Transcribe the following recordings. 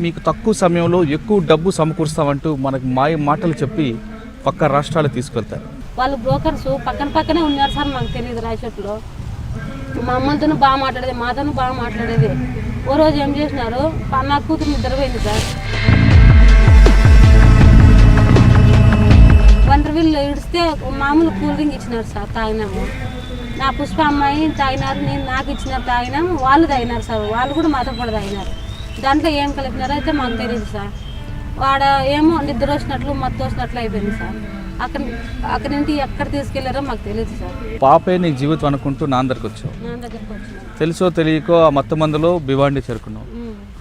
మీకు తక్కువ సమయంలో ఎక్కువ డబ్బు సమకూరుస్తామంటూ మనకు మాయ మాటలు చెప్పి పక్క రాష్ట్రాలు తీసుకెళ్తారు. వాళ్ళు బ్రోకర్స్ పక్కనే ఉన్నారు సార్, మాకు తెలియదు. రాయచోట్లో మా అమ్మతో బాగా మాట్లాడేది, మాతోనూ బాగా మాట్లాడేది. ఓ రోజు ఏం చేసినారు, నా కూతురు నిద్రపోయింది సార్. 1 వీళ్ళు ఇడిస్తే మామూలు కూల్ డ్రింక్ ఇచ్చినారు సార్, తాగినాము. నా పుష్ప అమ్మాయి తాగినారు, నేను నాకు ఇచ్చినారు, తాగినాము. వాళ్ళు తాగినారు సార్, వాళ్ళు కూడా మాతో కూడా తాగినారు. దాంట్లో ఏం కలిపినారో అయితే మాకు తెలియదు సార్. వాడ ఏమో నిద్ర వచ్చినట్లు మత్తు వచ్చినట్లు అయిపోయింది సార్. అక్కడి నుండి ఎక్కడ తీసుకెళ్లారో మాకు తెలియదు సార్. పాపే నీ జీవితం అనుకుంటూ నా దగ్గరకు వచ్చావు. తెలుసో తెలియకో ఆ మొత్తం మందిలో భివాండి చేరుకున్నావు.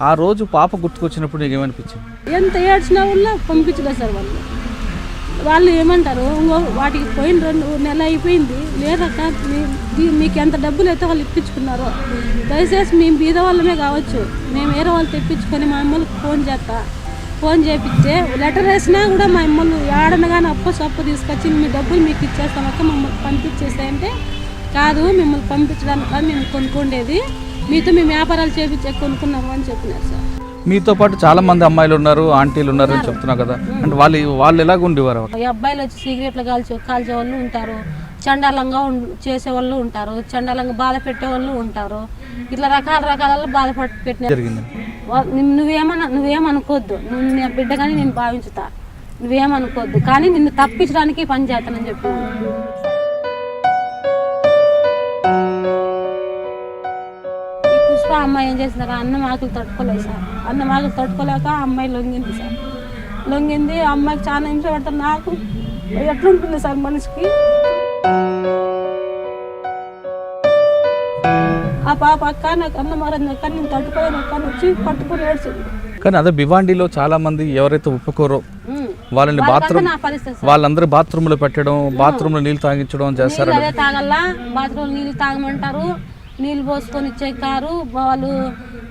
ఆ రోజు పాప గుర్తుకొచ్చినప్పుడు నీకు ఏమనిపించింది? ఎంత ఏడ్చినా వల్ల పంపించలేదు సార్. వాళ్ళు ఏమంటారు, వాటికి పోయిన 2 నెలలు అయిపోయింది లేదక్క, మీకు ఎంత డబ్బులు అయితే వాళ్ళు ఇప్పించుకున్నారో దయచేసి మేము బీద వాళ్ళమే కావచ్చు, మేము వేరే వాళ్ళు తెప్పించుకొని మా అమ్మలకు ఫోన్ చేపిస్తే లెటర్ వేసినా కూడా మా అమ్మలు ఏడనగానే అప్పు తీసుకొచ్చి మీ డబ్బులు మీకు ఇచ్చేస్తామక్క, మమ్మల్ని పంపించేసాయంటే కాదు, మిమ్మల్ని పంపించడానికి కాదు మేము కొనుక్కుండేది, మీతో మేము వ్యాపారాలు చేపించే కొనుక్కున్నాము అని చెప్పినారు సార్. మీతో పాటు చాలా మంది అమ్మాయిలు ఉన్నారు, ఆంటీలు ఉన్నారు అని చెప్తున్నావు కదా, అంటే వాళ్ళు ఎలాగ ఉండేవారు? ఈ అబ్బాయిలు వచ్చి సిగరెట్లు కాల్చే వాళ్ళు ఉంటారు, చండాలంగా చేసే వాళ్ళు ఉంటారు, చండాలంగా బాధ పెట్టే వాళ్ళు ఉంటారు. ఇట్లా రకాల బాధ పెట్టిన జరిగింది. నువ్వేమనుకోవద్దు, నువ్వు నీ బిడ్డ కానీ నేను భావించుతా, నువ్వేమనుకోవద్దు, కానీ నిన్ను తప్పించడానికి పని చేస్తానని చెప్పి. అమ్మాయి ఏం చేసినారు, అన్నం ఆకులు తట్టుకోలేదు సార్. అన్నం ఆకులు తట్టుకోలేక అమ్మాయి లొంగింది సార్. లొంగింది, అమ్మాయికి చాలా హింస పడతారు. నాకు ఎట్లుంటుంది సార్ మనిషికి. ఆ పాప అక్క నాకు అన్నం మారింది అక్క, నేను తట్టుకోలేను అక్క వచ్చి పట్టుకుని ఏడ్చింది. కానీ అదే భివాండిలో చాలా మంది ఎవరైతే ఒప్పుకోరో వాళ్ళని వాళ్ళందరూ బాత్రూమ్ లో పెట్టడం, బాత్రూమ్ లో నీళ్ళు తాగించడం చేస్తారు. అదే తాగల్లా, బాత్రూమ్ నీళ్ళు తాగమంటారు, నీళ్ళు పోసుకొని ఇచ్చేకారు. వాళ్ళు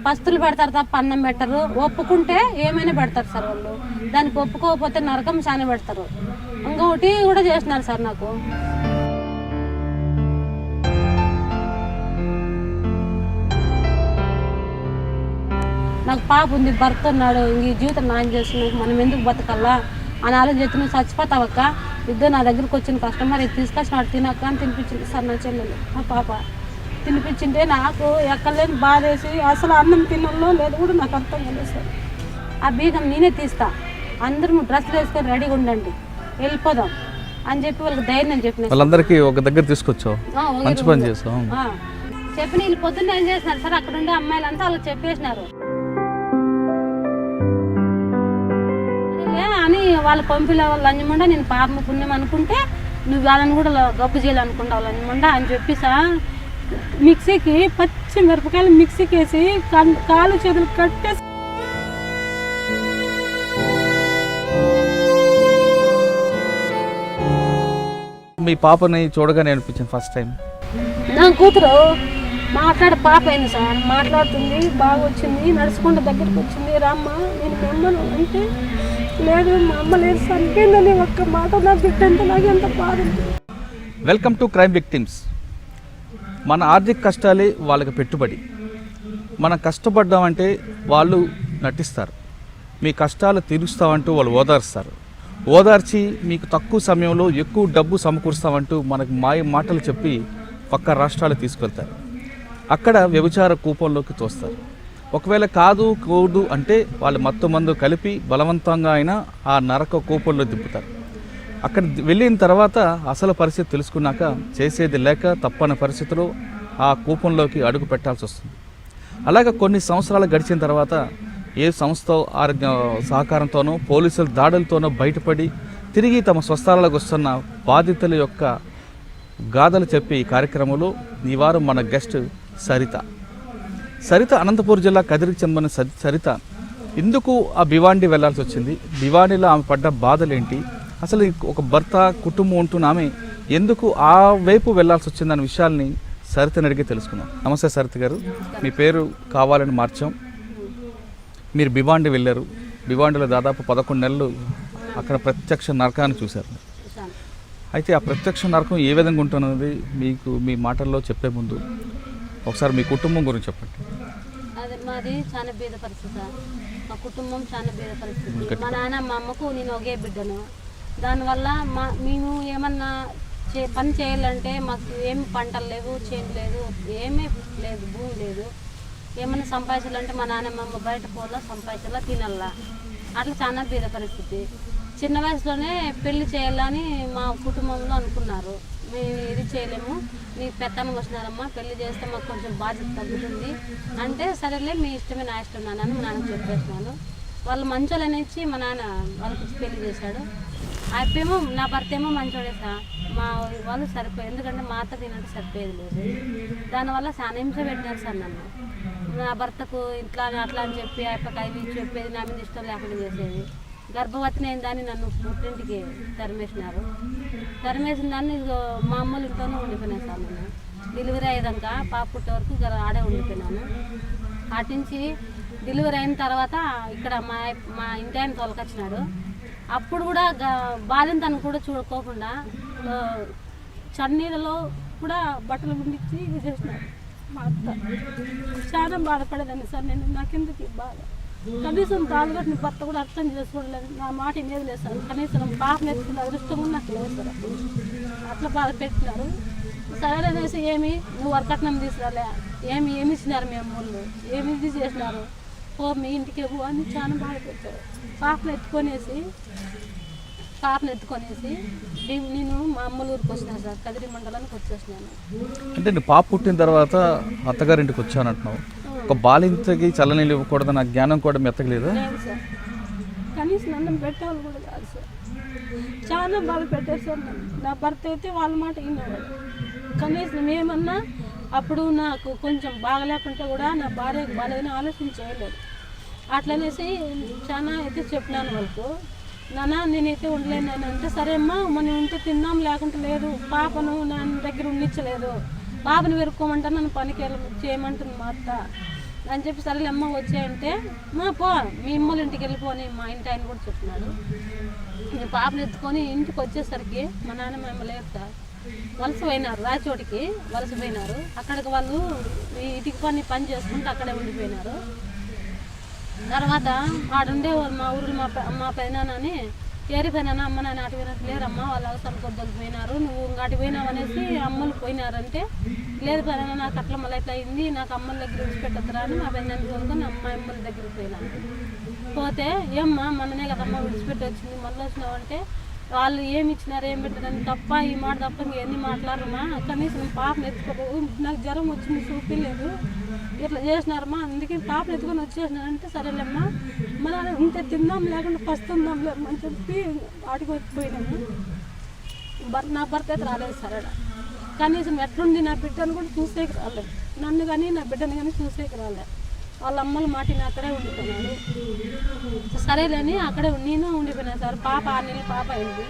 పస్తులు పెడతారు తప్ప అన్నం పెట్టరు. ఒప్పుకుంటే ఏమైనా పెడతారు సార్ వాళ్ళు, దానికి ఒప్పుకోకపోతే నరకం చాలా పెడతారు. ఇంకొకటి కూడా చేస్తున్నారు సార్ నాకు. నాకు పాప ఉంది, భర్త ఉన్నాడు, ఈ జీవితం నాయం చేస్తున్నావు, మనం ఎందుకు బతకల్లా అని ఆలోచించి నువ్వు చచ్చిపోతావక్క, ఇద్దరు నా దగ్గరకు వచ్చిన కస్టమర్ ఇది తీసుకొచ్చినాడు తినక్క అని తినిపించింది సార్ నా చెల్లెలు. ఆ పాప తినిపించింటే నాకు ఎక్కలేని బాధ వేసి అసలు అన్నం తినలో లేదు కూడా నాకు అర్థం కాలేదు సార్. ఆ బీగం నేనే తీస్తా, అందరూ డ్రెస్సులు వేసుకొని రెడీగా ఉండండి వెళ్ళిపోదాం అని చెప్పి వాళ్ళకి ధైర్యం చెప్పిన. వాళ్ళందరికీ ఒక దగ్గర తీసుకొచ్చావు, మంచి పని చేసావు. చెప్పిన వీళ్ళు పొద్దున్న ఏం చేసినారు సార్, అక్కడ ఉండే అమ్మాయిలంతా వాళ్ళకి చెప్పేసినారు అని. వాళ్ళు పంపిల లంజమండ నేను పాప పుణ్యం అనుకుంటే నువ్వు వాళ్ళని కూడా గబ్బు చేయాలనుకుంటావు లంజమండ అని చెప్పి సార్. మిక్సీకి పచ్చి మిరపకాయలు మిక్సీకి వేసి కాలు చేతులు కట్టేసి మీ పాపని చూడగానే అనిపించింది ఫస్ట్ టైం. నా కూతురు మాట్లాడే పాప అయింది సార్, మాట్లాడుతుంది, బాగా వచ్చింది, నడుచుకుంటూ దగ్గరికి వచ్చింది. రామ్మ నేను అమ్మను అంటే లేదు మా అమ్మ లేదు చనిపోయిందని ఒక్క మాట నా బిడ్డ అంటే నాకు ఎంత బాధ ఉంటుంది. Welcome to crime victims. మన ఆర్థిక కష్టాలే వాళ్ళకి పెట్టుబడి. మనం కష్టపడ్డామంటే వాళ్ళు నటిస్తారు, మీ కష్టాలు తీరుస్తామంటూ వాళ్ళు ఓదార్చి మీకు తక్కువ సమయంలో ఎక్కువ డబ్బు సమకూరుస్తామంటూ మనకు మాయ మాటలు చెప్పి పక్క రాష్ట్రాలు తీసుకెళ్తారు. అక్కడ వ్యభిచార కూపంలోకి తోస్తారు. ఒకవేళ కూడదు అంటే వాళ్ళు మొత్తం మందు కలిపి బలవంతంగా అయినా ఆ నరక కూపంలో దింపుతారు. అక్కడ వెళ్ళిన తర్వాత అసలు పరిస్థితి తెలుసుకున్నాక చేసేది లేక తప్పని పరిస్థితిలో ఆ కూపంలోకి అడుగు పెట్టాల్సి వస్తుంది. అలాగే కొన్ని సంవత్సరాలు గడిచిన తర్వాత ఏ సంస్థ సహకారంతోనో పోలీసుల దాడులతోనో బయటపడి తిరిగి తమ స్వస్థలాలకు వస్తున్న బాధితుల యొక్క గాథలు చెప్పి ఈ కార్యక్రమంలో ఈ వారం మన గెస్ట్ సరిత అనంతపురం జిల్లా కదిరికి చెందిన సరిత ఎందుకు ఆ భివాండి వెళ్లాల్సి వచ్చింది, భివాండిలో ఆమె పడ్డ బాధలేంటి, అసలు ఒక భర్త కుటుంబం ఉంటున్న ఆమె ఎందుకు ఆ వైపు వెళ్లాల్సి వచ్చిందనే విషయాల్ని సరితని అడిగి తెలుసుకుందాం. నమస్తే సరిత గారు, మీ పేరు కావాలని మార్చాం. మీరు భివాండి వెళ్ళారు. భివాండిలో దాదాపు 11 నెలలు అక్కడ ప్రత్యక్ష నరకాన్ని చూశారు. అయితే ఆ ప్రత్యక్ష నరకం ఏ విధంగా ఉంటున్నది మీకు మీ మాటల్లో చెప్పే ముందు ఒకసారి మీ కుటుంబం గురించి చెప్పండి. అదే మాది చాలా బీద పరిస్థితి. మా కుటుంబం చాలా బీద పరిస్థితి. మా నాన్న మా అమ్మకు నేను ఒకే బిడ్డను. దానివల్ల మేము ఏమన్నా పని చేయాలంటే మాకు ఏమి పంటలు లేవు, చేను లేదు, ఏమీ లేదు, భూమి లేదు. ఏమన్నా సంపాదించాలంటే మా నాన్నమ్మ బయట పోలా సంపాదించాలా, తినల్లా. అట్లా చాలా బీద పరిస్థితి. చిన్న వయసులోనే పెళ్లి చేయాలని మా కుటుంబంలో అనుకున్నారు. మేము ఇది చేయలేము, నీకు పెత్తనం వచ్చినారమ్మా, పెళ్లి చేస్తే మాకు కొంచెం బాధ్యత తగ్గుతుంది అంటే, సరేలే మీ ఇష్టమే నా ఇష్టం నాన్న మా నాన్నకు చెప్పేసినాను. వాళ్ళు మంచోళ్ళని ఇచ్చి మా నాన్న వాళ్ళకి పెళ్లి చేశాడు. అయిపోయేమో నా భర్త ఏమో మంచోడే సార్. మా వాళ్ళు సరిపోయి, ఎందుకంటే మా అత్త తినంటే సరిపోయేది లేదు. దానివల్ల చాలా హింస పెట్టినారు సార్ నన్ను. నా భర్తకు ఇట్లా అట్లా అని చెప్పి అయిపోయి చెప్పేది, నా మీద ఇష్టం లేకుండా చేసేది. గర్భవతిని అయిన దాన్ని నన్ను పుట్టింటికి తరిమేసినారు. తరిమేసిన దాన్ని మా అమ్మలు ఇంట్లోనే ఉండిపోయినాను సార్. నేను డెలివరీ అయ్యేదాకా పాప పుట్టే వరకు ఆడే ఉండిపోయినాను. అటు నుంచి డెలివరీ అయిన తర్వాత ఇక్కడ మా ఇంటి ఆయన తోలకొచ్చినాడు. అప్పుడు కూడా బాధింతను కూడా చూడుకోకుండా చన్నీళ్ళలో కూడా బట్టలు గుండించి ఇది చేసినాడు మా అత్త. చాలా బాధపడేదాన్ని సార్ నేను. నాకెందుకు బాధ, కనీసం తాళగట్టిన భర్త కూడా అర్థం చేసుకోవట్లేదు. నా మాట ఇనేది లేదు సార్. కనీసం పాప నేర్చుకున్న అదృష్టం కూడా నాకు లేదు సార్. అట్లా బాధ పెట్టినారు. సరే అనేసి ఏమి నువ్వు వరకట్నం తీసుకురాలే, ఏమి ఇచ్చినారు మేము ఊళ్ళు, ఏమి ఇది చేసినారు, ఓ మీ ఇంటికి ఇవ్వు అని చాలా బాధ పెట్టారు. పాపను ఎత్తుకొనేసి నేను మా అమ్మల ఊరికి వచ్చినాను సార్. కదిరి మండలానికి వచ్చేసినాను. అంటే నీ పాప పుట్టిన తర్వాత అత్తగారింటికి వచ్చానంటున్నావు. ఒక బాలింతకి చల్లనీళ్ళు ఇవ్వకూడదు నా జ్ఞానం కూడా మెత్తగలేదా? లేదు సార్, కనీసం అన్నం పెట్టేవాళ్ళు కూడా కాదు సార్. చాలా బాధ పెట్టారు సార్ నన్ను. నా భర్త అయితే వాళ్ళ మాట వినేవాడు. కనీసం ఏమన్నా అప్పుడు నాకు కొంచెం బాగలేకుంటే కూడా నా భార్యకు బాగాలేదని ఆలోచన చేయలేదు. అట్లనేసి చాలా అయితే చెప్పినాను వాళ్ళకు, నాన్న నేనైతే ఉండలేను అంటే, సరే అమ్మా మనం ఉంటే తిందాం లేకుంటే లేదు, పాపను నా దగ్గర ఉండించలేదు, పాపను వెరుక్కోమంటే నన్ను పనికి చేయమంటుంది మా అత్త అని చెప్పి, సరేలే అమ్మ వచ్చాయంటే మా పో మీ అమ్మల ఇంటికి వెళ్ళిపోని మా ఇంటి ఆయన కూడా చెప్పినాడు. నేను పాపను ఎత్తుకొని ఇంటికి వచ్చేసరికి మా నాన్న మేము లేదు సార్, వలస పోయినారు, రాచోటికి వలస పోయినారు. అక్కడికి వాళ్ళు ఇటుక పని చేసుకుంటూ అక్కడే ఉండిపోయినారు. తర్వాత ఆడుండే మా ఊరు మా పెదనాన్నని ఏరిపోయినా అమ్మ నాన్న అటు పోయినట్టు లేరమ్మా, వాళ్ళు అవసరం కొద్దిగా పోయినారు, నువ్వు ఇంకా అటు పోయినావు అనేసి అమ్మలు పోయినారంటే, లేదు పెదనా నాకు అట్లా మళ్ళీ ఇట్లా అయింది, నాకు అమ్మల దగ్గర విడిచిపెట్టద్దురా అని మా పెదనాన్ని చూసుకొని అమ్మల దగ్గరికి పోయినాను. పోతే ఏమ్మా మొన్ననే కదమ్మా విడిచిపెట్టి వచ్చింది, మళ్ళీ వచ్చినావంటే వాళ్ళు ఏమి ఇచ్చినారు ఏం పెట్టారని తప్ప ఈ మాట తప్ప ఇంకెన్ని మాట్లాడరమ్మా, కనీసం పాపను ఎత్తుకో, నాకు జ్వరం వచ్చింది చూపించలేదు, ఇట్లా చేసినారమ్మా, అందుకే పాపను ఎత్తుకొని వచ్చేసినారంటే, సరేలేమ్మా మళ్ళీ ఇంతే తిందాం లేకుండా పస్తుందాం లేమని చెప్పి వాటికి వచ్చిపోయినాను. నా భర్త అయితే రాలేదు సార్. కనీసం ఎట్లుంది నా బిడ్డను కూడా చూసేకి రాలేదు, నన్ను కానీ నా బిడ్డను కానీ చూసేకి రాలేదు. వాళ్ళ అమ్మల మాటిని అక్కడే ఉండిపోయినాడు. సరేలేని అక్కడే నేను ఉండిపోయినాను సార్. పాప 6 నెలలు పాప అయింది.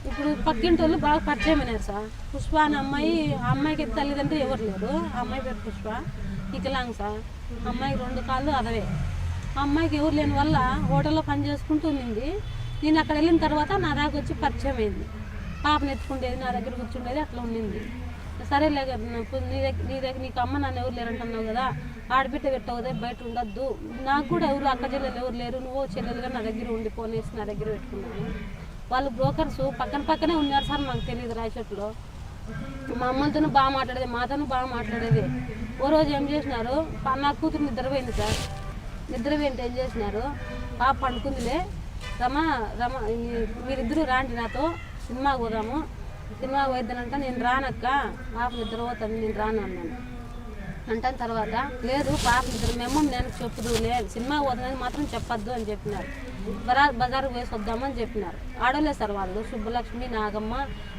ఇప్పుడు పక్కింటి వాళ్ళు బాగా పరిచయం అయినారు సార్. పుష్ప అనే అమ్మాయి, ఆ అమ్మాయికి తల్లిదండ్రులు ఎవరు లేరు. ఆ అమ్మాయి పేరు పుష్ప, వికలాంగ్ సార్. అమ్మాయికి 2 కాళ్ళు అదవే. ఆ అమ్మాయికి ఎవరు లేని వల్ల హోటల్లో పని చేసుకుంటూ ఉండింది. నేను అక్కడ వెళ్ళిన తర్వాత నా దాకా వచ్చి పరిచయం అయింది. పాపను ఎత్తుకుండేది, నా దగ్గర కూర్చుండేది, అట్లా ఉండింది. సరేలే నీ దగ్గర నీకు అమ్మ నాన్న ఎవరు లేరంటున్నావు కదా, ఆడబిడ్డ పెట్టవుదే బయట ఉండొద్దు, నాకు కూడా ఎవరు అక్క చెల్లెలు ఎవరు లేరు, నువ్వు చెల్లెలుగా నా దగ్గర ఉండిపోనేసి నా దగ్గర పెట్టుకున్నాను. వాళ్ళు బ్రోకర్స్ పక్కనే ఉన్నారు సార్, మాకు తెలియదు రాయచోట్లో. మా అమ్మలతోనూ బాగా మాట్లాడేది, మాతోనూ బాగా మాట్లాడేది. ఓ రోజు ఏం చేసినారు, నా కూతురు నిద్రపోయింది సార్. నిద్రపోయింటే ఏం చేసినారు, పాప పండుకుందిలే రమ మీరిద్దరూ రాండి నాతో సినిమాకి పోదాము, సినిమాకి పోయిద్దానంట. నేను రానక్క, పాప నిద్రపోతాను, నేను రాను అన్నాను. అంటాను తర్వాత లేదు పాప నిద్ర మేము నేను చెప్పుదు లేదు, సినిమాకి పోతుందని మాత్రం చెప్పొద్దు అని చెప్పినారు. బజారుకు వేసి వద్దామని చెప్పినారు. ఆడలే సార్ వాళ్ళు, శుభలక్ష్మి, నాగమ్మ,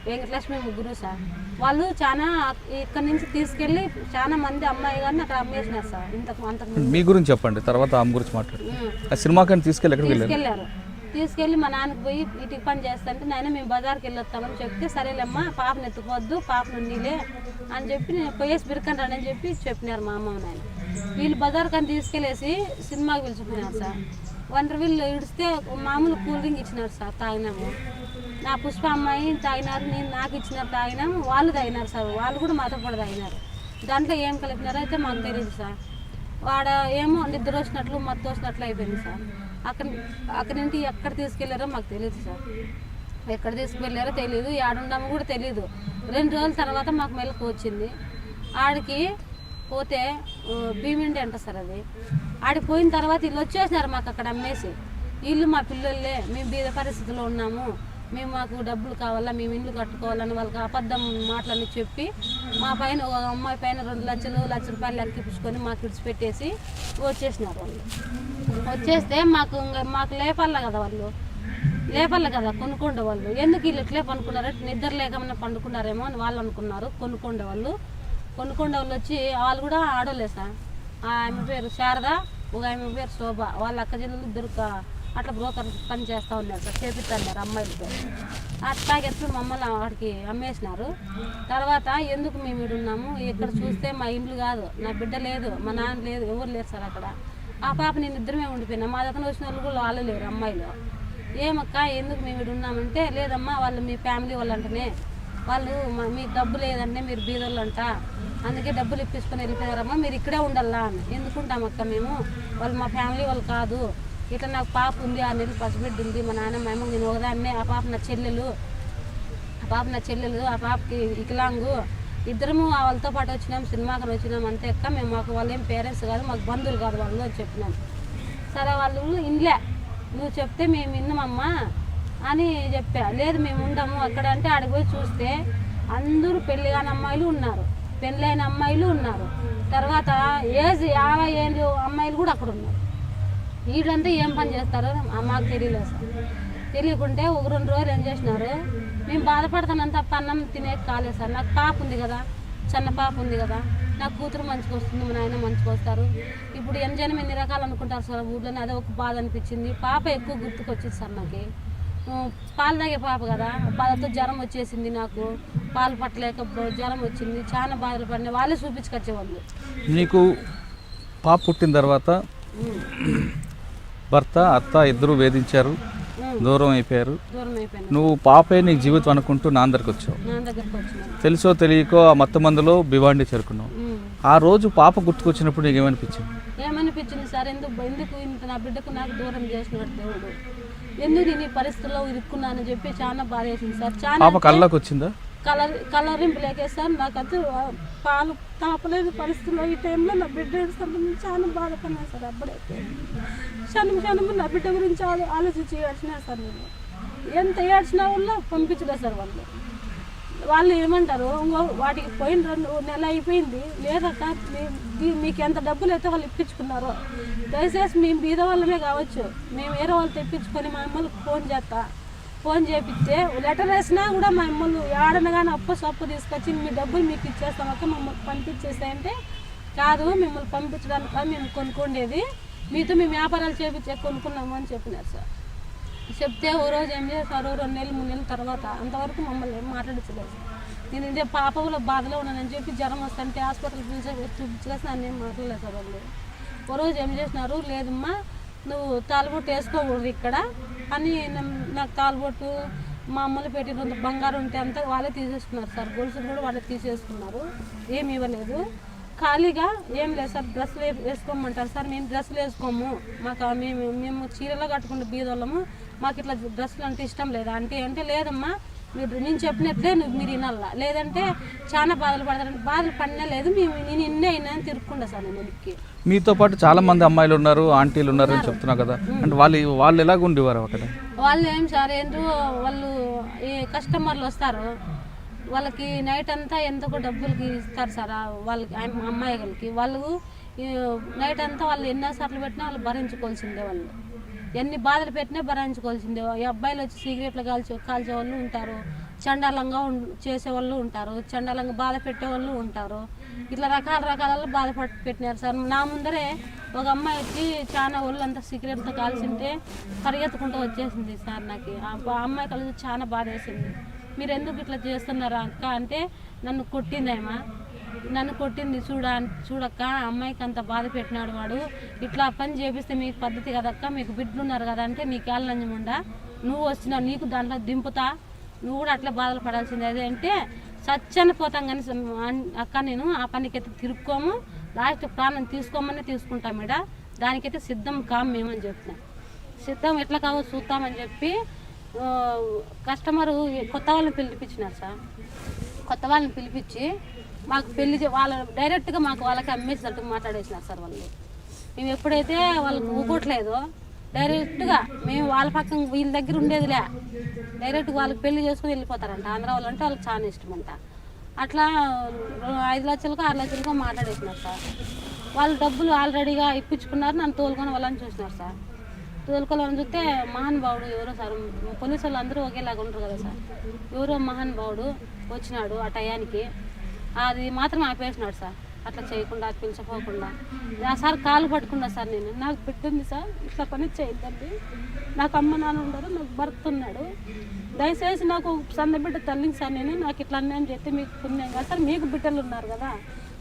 వెంకటలక్ష్మి, ముగ్గురు సార్. వాళ్ళు చాలా ఇక్కడ నుంచి తీసుకెళ్ళి చాలా మంది అమ్మాయి గారిని అక్కడ అమ్మేసినారు సార్. అంతకు మీ గురించి చెప్పండి, తర్వాత ఆమె గురించి మాట్లాడు. సినిమాకి తీసుకెళ్ళారు. తీసుకెళ్ళి మా నాన్నకి పోయి ఇటుకి పని చేస్తాంటే నాయన మేము బజార్కి వెళ్ళొస్తామని చెప్తే సరేలేమ్మా పాపను ఎత్తుకోవద్దు పాపను నీలే అని చెప్పి నేను పోయేసి బిరకండి అని చెప్పి చెప్పినారు మా అమ్మ నాయన. వీళ్ళు బజార్ కానీ తీసుకెళ్ళేసి సినిమాకి పిలుచుకున్నారు సార్. వీళ్ళు ఇడిస్తే మామూలు కూల్ డ్రింక్ ఇచ్చినారు సార్, తాగినాము. నా పుష్ప అమ్మాయి తాగినారు, నేను నాకు ఇచ్చినారు తాగినాము, వాళ్ళు తాగినారు సార్. వాళ్ళు కూడా మాతో కూడా తాగినారు. దాంట్లో ఏం కలిపినారో అయితే మాకు తెలియదు సార్. వాడ ఏమో నిద్ర వచ్చినట్లు మత్తు వచ్చినట్లు అయిపోయింది సార్. అక్కడి నుండి ఎక్కడ తీసుకెళ్లారో మాకు తెలియదు సార్. ఎక్కడ తీసుకువెళ్ళారో తెలియదు, ఆడున్నామో కూడా తెలియదు. 2 రోజుల తర్వాత మాకు మెలకు వచ్చింది. ఆడికి పోతే భీమిండి అంట సార్ అది. ఆడికి పోయిన తర్వాత వీళ్ళు వచ్చేసినారు మాకు అక్కడ అమ్మేసి. వీళ్ళు మా పిల్లలే, మేము బీద పరిస్థితిలో ఉన్నాము, మాకు డబ్బులు కావాలా, మేము ఇల్లు కట్టుకోవాలని వాళ్ళకి అబద్ధం మాటలని చెప్పి మా పైన ఒక అమ్మాయి పైన 2 లక్ష రూపాయలు లెక్కించుకొని మాకు ఇడిచిపెట్టేసి వచ్చేసినారు వాళ్ళు. వచ్చేస్తే మాకు లేపాల కదా వాళ్ళు, లేపాల కదా కొనుక్కోండే వాళ్ళు. ఎందుకు వీళ్ళు ఇట్లే పనుకున్నారు, నిద్ర లేకమన్నా పండుకున్నారేమో అని వాళ్ళు అనుకున్నారు. కొనుక్కోండే వాళ్ళు వచ్చి వాళ్ళు కూడా ఆడోలే సార్. ఆమె పేరు శారద, ఒక ఆమె పేరు శోభ. వాళ్ళ అక్క చెల్లెలు ఇద్దరు అట్లా బ్రోకర్ పని చేస్తూ ఉన్నారు సార్, చేపిస్తున్నారు అమ్మాయిలతో. అట్లాగే మమ్మల్ని వాడికి అమ్మేసినారు. తర్వాత ఎందుకు మేము ఇక్కడ ఉన్నాము, ఇక్కడ చూస్తే మా ఇండ్లు కాదు, నా బిడ్డ లేదు, మా నాన్న లేదు, ఎవరు లేరు సార్ అక్కడ. ఆ పాప నేను ఇద్దరమే ఉండిపోయినా, మా దగ్గర వచ్చిన వాళ్ళు కూడా వాళ్ళు లేరు అమ్మాయిలు. ఏమక్క ఎందుకు మేము ఇక్కడ ఉన్నామంటే, లేదమ్మా వాళ్ళు మీ ఫ్యామిలీ వాళ్ళు అంటేనే, వాళ్ళు మీకు డబ్బు లేదంటే మీరు బీదోళ్ళు అంట, అందుకే డబ్బులు ఇప్పించుకొని వెళ్ళిపోయారమ్మా, మీరు ఇక్కడే ఉండాలా అని. ఎందుకుంటామక్క మేము, వాళ్ళు మా ఫ్యామిలీ వాళ్ళు కాదు, ఇట్లా నాకు పాప ఉంది, 6 నెలలు పసిబిడ్డ ఉంది, మా నాన్నమ్మ నేను ఒకదాన్నే, ఆ పాప నా చెల్లెలు, ఆ పాపకి వికలాంగు, ఇద్దరము వాళ్ళతో పాటు వచ్చినాం, సినిమాకి వచ్చినాం అంతే అక్క, మేము మాకు వాళ్ళు ఏం పేరెంట్స్ కాదు, మాకు బంధువులు కాదు వాళ్ళు అని చెప్పినాం. సరే వాళ్ళు ఇండ్లే, నువ్వు చెప్తే మేము విన్నామమ్మా అని చెప్పా. లేదు మేము ఉండము అక్కడ అంటే, ఆడికి పోయి చూస్తే అందరూ పెళ్లి కాని అమ్మాయిలు ఉన్నారు, పెళ్ళైన అమ్మాయిలు ఉన్నారు, తర్వాత ఏజ్ 50 ఏళ్ళు అమ్మాయిలు కూడా అక్కడ ఉన్నారు. వీళ్ళంతా ఏం పని చేస్తారో మాకు తెలియలేదు సార్. తెలియకుంటే 1-2 రోజులు ఏం చేసినారు, మేము బాధపడతానంత తప్ప అన్నం తినే కాలేదు సార్. నాకు పాప ఉంది కదా, చిన్న పాప ఉంది కదా, నాకు కూతురు మంచిగా వస్తుంది, మా నాయన మంచిగా వస్తారు. ఇప్పుడు జనం ఎన్ని రకాలు అనుకుంటారు సార్ ఊళ్ళోనే, అదే ఒక బాధ అనిపించింది. పాప ఎక్కువ గుర్తుకొచ్చింది సార్ నాకు. పాలు తాగే పాప కదా, బాధతో జ్వరం వచ్చేసింది నాకు, పాలు పట్టలేక జ్వరం వచ్చింది, చాలా బాధలు పడినాయి. వాళ్ళే చూపించుకొచ్చేవాళ్ళు. నీకు పాప పుట్టిన తర్వాత భర్త అత్త ఇద్దరు వేధించారు, దూరం అయిపోయారు. నువ్వు పాపే నీకు జీవితం అనుకుంటూ నా దగ్గరికి వచ్చావు. తెలుసో తెలియకో ఆ మొత్తం మందులో భివాండి చేరుకున్నావు. ఆ రోజు పాప గుర్తుకొచ్చినప్పుడు నీకు ఏమనిపించింది సార్, ఎందుకు ఇంత నా బిడ్డకు నాకు దూరం చేసినాడు దేవుడు, ఎందుకు నేను ఈ పరిస్థితుల్లో ఇరుక్కున్నానని చెప్పి చాలా బాధ వేసింది సార్. పాప కళ్ళకి వచ్చిందా? కలరింపు లేకే సార్, నాకైతే పాలు తాపలేదు పరిస్థితుల్లో. ఈ టైంలో నా బిడ్డ చాలా బాధపడినా సార్. అప్పుడైతే క్షణము నా బిడ్డ గురించి ఆలోచించి ఏడ్చినా సార్. నేను ఎంత ఏడ్చినా వల్ల పంపించలేదు సార్. వాళ్ళు ఏమంటారు, వాటికి పోయిన 2 నెలలు అయిపోయింది, లేదక్క మీకు ఎంత డబ్బులు అయితే వాళ్ళు ఇప్పించుకున్నారో, దయచేసి మేము బీద వాళ్ళమే కావచ్చు, మేము వేరే వాళ్ళు తెప్పించుకొని మా అమ్మలకు ఫోన్ చేపిస్తే లెటర్ వేసినా కూడా మా అమ్మలు ఏడనగానే అప్పు తీసుకొచ్చి మీ డబ్బులు మీకు ఇచ్చేస్తామక్క, మమ్మల్ని పంపించేసాయంటే, కాదు మిమ్మల్ని పంపించడానికి మేము కొనుక్కోండేది, మీతో మేము వ్యాపారాలు చేపించే కొనుక్కున్నాము అని చెప్పినారు సార్. చెప్తే ఓ రోజు ఏం చేస్తారు, 2 నెలలు 3 నెలల తర్వాత అంతవరకు మమ్మల్ని ఏం మాట్లాడించలేదు. నేను ఇదే పాపలో బాధలో ఉన్నానని చెప్పి జ్వరం వస్తుంటే హాస్పిటల్ చూపించేసి నన్ను ఏం మాట్లాడలేదు సార్. వాళ్ళు ఓ రోజు ఏం చేసినారు, లేదమ్మా నువ్వు తాలిబొట్టు వేసుకోకూడదు ఇక్కడ అని, నాకు తాలిబొట్టు మా అమ్మలు పెట్టినంత బంగారం ఉంటే అంతా వాళ్ళే తీసేసుకున్నారు సార్. గొలుసులు కూడా వాళ్ళే తీసేసుకున్నారు, ఏమి ఇవ్వలేదు. ఖాళీగా ఏం లేదు సార్, డ్రెస్సులు వేసుకోమంటారు సార్. మేము డ్రెస్సులు వేసుకోము, మాకు మేము చీరలో కట్టుకుంటే బీదోళ్ళము, మాకు ఇట్లా డ్రెస్సులు అంటే ఇష్టం లేదా అంటే లేదమ్మా నేను చెప్పినట్లే మీరు వినాలా, లేదంటే చాలా బాధలు పడతారంటే, బాధలు పడినా లేదు నేను అయినా అని తిరుక్కుండా సార్. నేను వెనక్కి మీతో పాటు చాలా మంది అమ్మాయిలు ఉన్నారు, ఆంటీలు ఉన్నారు అని చెప్తున్నావు కదా, అంటే వాళ్ళు ఎలాగ ఉండేవారు అక్కడ? వాళ్ళు ఏం సార్, వాళ్ళు ఈ కస్టమర్లు వస్తారు, వాళ్ళకి నైట్ అంతా ఎంతకో డబ్బులకి ఇస్తారు సార్. వాళ్ళకి అమ్మాయిలకి వాళ్ళు నైట్ అంతా వాళ్ళు ఎన్నోసార్లు పెట్టినా వాళ్ళు భరించుకోవాల్సిందే, వాళ్ళు ఎన్ని బాధలు పెట్టినా భరించుకోవాల్సిందే. ఈ అబ్బాయిలు వచ్చి సిగరెట్లు కాల్చే వాళ్ళు ఉంటారు, చండాలంగా చేసేవాళ్ళు ఉంటారు, చండాలంగా బాధ పెట్టేవాళ్ళు ఉంటారు. ఇట్లా రకాల బాధపడి పెట్టినారు సార్. నా ముందరే ఒక అమ్మాయి వచ్చి చాలా ఒళ్ళంతా సిగరెట్తో కాల్చింటే పరిగెత్తుకుంటూ వచ్చేసింది సార్. నాకు ఆ అమ్మాయి కలిసి చాలా బాధ వేసింది. మీరు ఎందుకు ఇట్లా చేస్తున్నారా అక్క అంటే, నన్ను కొట్టిందేమా, నన్ను కొట్టింది చూడక్క, అమ్మాయికి అంత బాధ పెట్టినాడు వాడు, ఇట్లా పని చేపిస్తే మీకు పద్ధతి కదక్క, మీకు బిడ్డలు ఉన్నారు కదా అంటే నీకు ఏళ్ళంజముండా, నువ్వు వచ్చినావు నీకు దాంట్లో దింపుతా, నువ్వు కూడా అట్లా బాధలు పడాల్సింది. అదే అంటే సచ్చని పోతాం కానీ అక్క నేను ఆ పనికైతే తిరుక్కోము, లాస్ట్ ప్రాణం తీసుకోమని తీసుకుంటాం మేడ, దానికైతే సిద్ధం కాము మేమని చెప్తాం. సిద్ధం ఎట్లా కావో చూస్తామని చెప్పి కస్టమరు కొత్త వాళ్ళని పిలిపించినారు సార్. కొత్త వాళ్ళని పిలిపించి మాకు పెళ్లి వాళ్ళ డైరెక్ట్గా వాళ్ళకి అమ్మేసినట్టు మాట్లాడేసినారు సార్. వాళ్ళు మేము ఎప్పుడైతే వాళ్ళకి ఊగొట్లేదో డైరెక్ట్గా మేము వాళ్ళ పక్కన వీళ్ళ దగ్గర ఉండేదిలే, డైరెక్ట్గా వాళ్ళకి పెళ్లి చేసుకుని వెళ్ళిపోతారంట. ఆంధ్ర వాళ్ళు అంటే వాళ్ళకి చాలా ఇష్టం అంట. అట్లా 5 లక్షలకో 6 లక్షలకో మాట్లాడేసినారు సార్. వాళ్ళు డబ్బులు ఆల్రెడీగా ఇప్పించుకున్నారు, నన్ను తోలుకొని వాళ్ళని చూసినారు సార్. తోలుకోవాలని చూస్తే మహానుభావుడు ఎవరో సార్, పోలీసు వాళ్ళు అందరూ ఒకేలాగా ఉండరు కదా సార్, ఎవరో మహానుభావుడు వచ్చినాడు ఆ టయానికి, అది మాత్రం ఆపేసినాడు సార్. అట్లా చేయకుండా పిలిచిపోకుండా సార్ కాలు పట్టుకున్నా సార్. నేను నాకు బిడ్డ ఉంది సార్, ఇట్లా పని చేయొద్దండి, నాకు అమ్మ నాన్న ఉన్నారు, నాకు భర్త ఉన్నాడు, దయచేసి నాకు సన్న బిడ్డ తల్లింది సార్. నాకు ఇట్లా అన్యాయం చేస్తే మీకు పుణ్యం కదా సార్, మీకు బిడ్డలు ఉన్నారు కదా,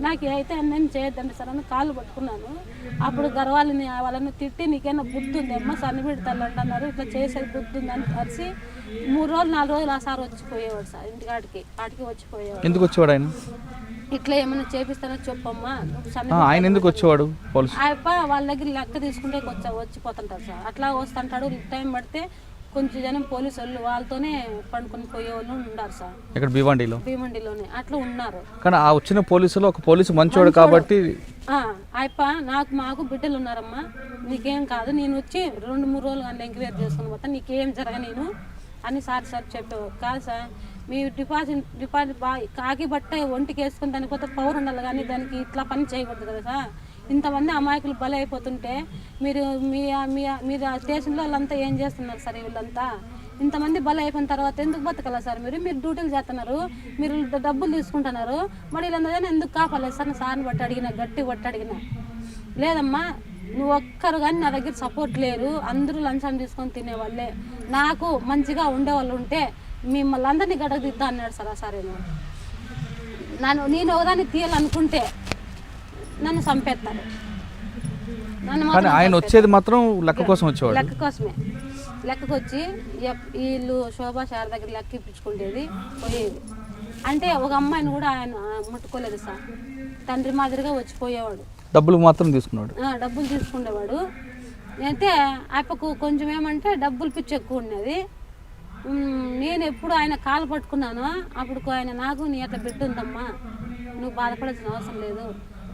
నాకు అయితే అన్యాయం చేయొద్దండి సార్ అని కాళ్ళు పట్టుకున్నాను. అప్పుడు గర్వాలని వాళ్ళని తిట్టి నీకైనా బుద్ధి ఉంది అమ్మ, సన్న బిడ్డ తల్లి అంటున్నారు, ఇట్లా చేసేది బుద్ధి ఉంది అని కలిసి 3 రోజులు 4 రోజులు ఆ సార్ వచ్చిపోయేవాడు సార్. ఇంటికాడికి వచ్చిపోయేవాడు. ఎందుకు వచ్చేవాడు ఆయన? ఇట్లా ఏమైనా చేపిస్తానో చెప్పమ్మా, ఆయన ఎందుకు వచ్చేవాడు? ఆయప్ప వాళ్ళ దగ్గర లెక్క తీసుకుంటే వచ్చిపోతుంటారు సార్. అట్లా వస్తుంటాడు, టైం పడితే కొంచెం జనం పోలీసు వాళ్ళు వాళ్ళతోనే పండుకొని పోయే వాళ్ళు ఉన్నారు సార్. ఇక్కడ భీమండిలోనే అట్లా ఉన్నారు. కానీ ఆ వచ్చిన పోలీసులు ఒక పోలీసు మంచోడు కాబట్టి ఆయప్ప మాకు బిడ్డలు ఉన్నారమ్మా, నీకేం కాదు, నేను వచ్చి 2-3 రోజులు కానీ ఎంక్వైరీ చేసుకుని పోతా, నీకేం జరగ నేను అని సార్ చెప్పేవారు. కాదు సార్, మీ డిపాజిట్ కాకి బట్ట ఒంటికి వేసుకుని దానికి కొత్త పవర్ ఉండాలి, కానీ దానికి ఇట్లా పని చేయకూడదు కదా సార్. ఇంతమంది అమాయకులు బలి అయిపోతుంటే మీరు మీరు స్టేషన్లో వాళ్ళంతా ఏం చేస్తున్నారు సార్? వీళ్ళంతా ఇంతమంది బలి అయిపోయిన తర్వాత ఎందుకు బతకాలి సార్? మీరు డ్యూటీలు చేస్తున్నారు, మీరు డబ్బులు తీసుకుంటున్నారు, మరి వీళ్ళందరూ ఎందుకు కాపాలేదు సార్? సార్ని బట్టి అడిగిన, గట్టి బట్టి అడిగిన, లేదమ్మా నువ్వు ఒక్కరు కానీ నా దగ్గర సపోర్ట్ లేరు, అందరూ లంచం తీసుకొని తినేవాళ్ళే, నాకు మంచిగా ఉండేవాళ్ళు ఉంటే మిమ్మల్ని అందరినీ గడగ దిద్దా అన్నాడు సార్. సరే నేను ఒకదాన్ని తీయాలనుకుంటే నన్ను చంపేస్తారు. ఆయన వచ్చేది మాత్రం లెక్క కోసం వచ్చేవాడు. లెక్క కోసమే, లెక్కకు వచ్చి వీళ్ళు శోభా శార దగ్గర లెక్క ఇప్పించుకుంటేది పోయేది. అంటే ఒక అమ్మాయిని కూడా ఆయన ముట్టుకోలేదు సార్, తండ్రి మాదిరిగా వచ్చిపోయేవాడు. డబ్బులు మాత్రం తీసుకున్నాడు, డబ్బులు తీసుకునేవాడు. అయితే ఆయనకు కొంచెం ఏమంటే డబ్బులు పిచ్చి ఎక్కువ ఉన్నది. నేను ఎప్పుడు ఆయన కాలు పట్టుకున్నాను అప్పుడు ఆయన నాకు నీ అట్లా బిడ్డ ఉందమ్మా, నువ్వు బాధపడాల్సిన అవసరం లేదు,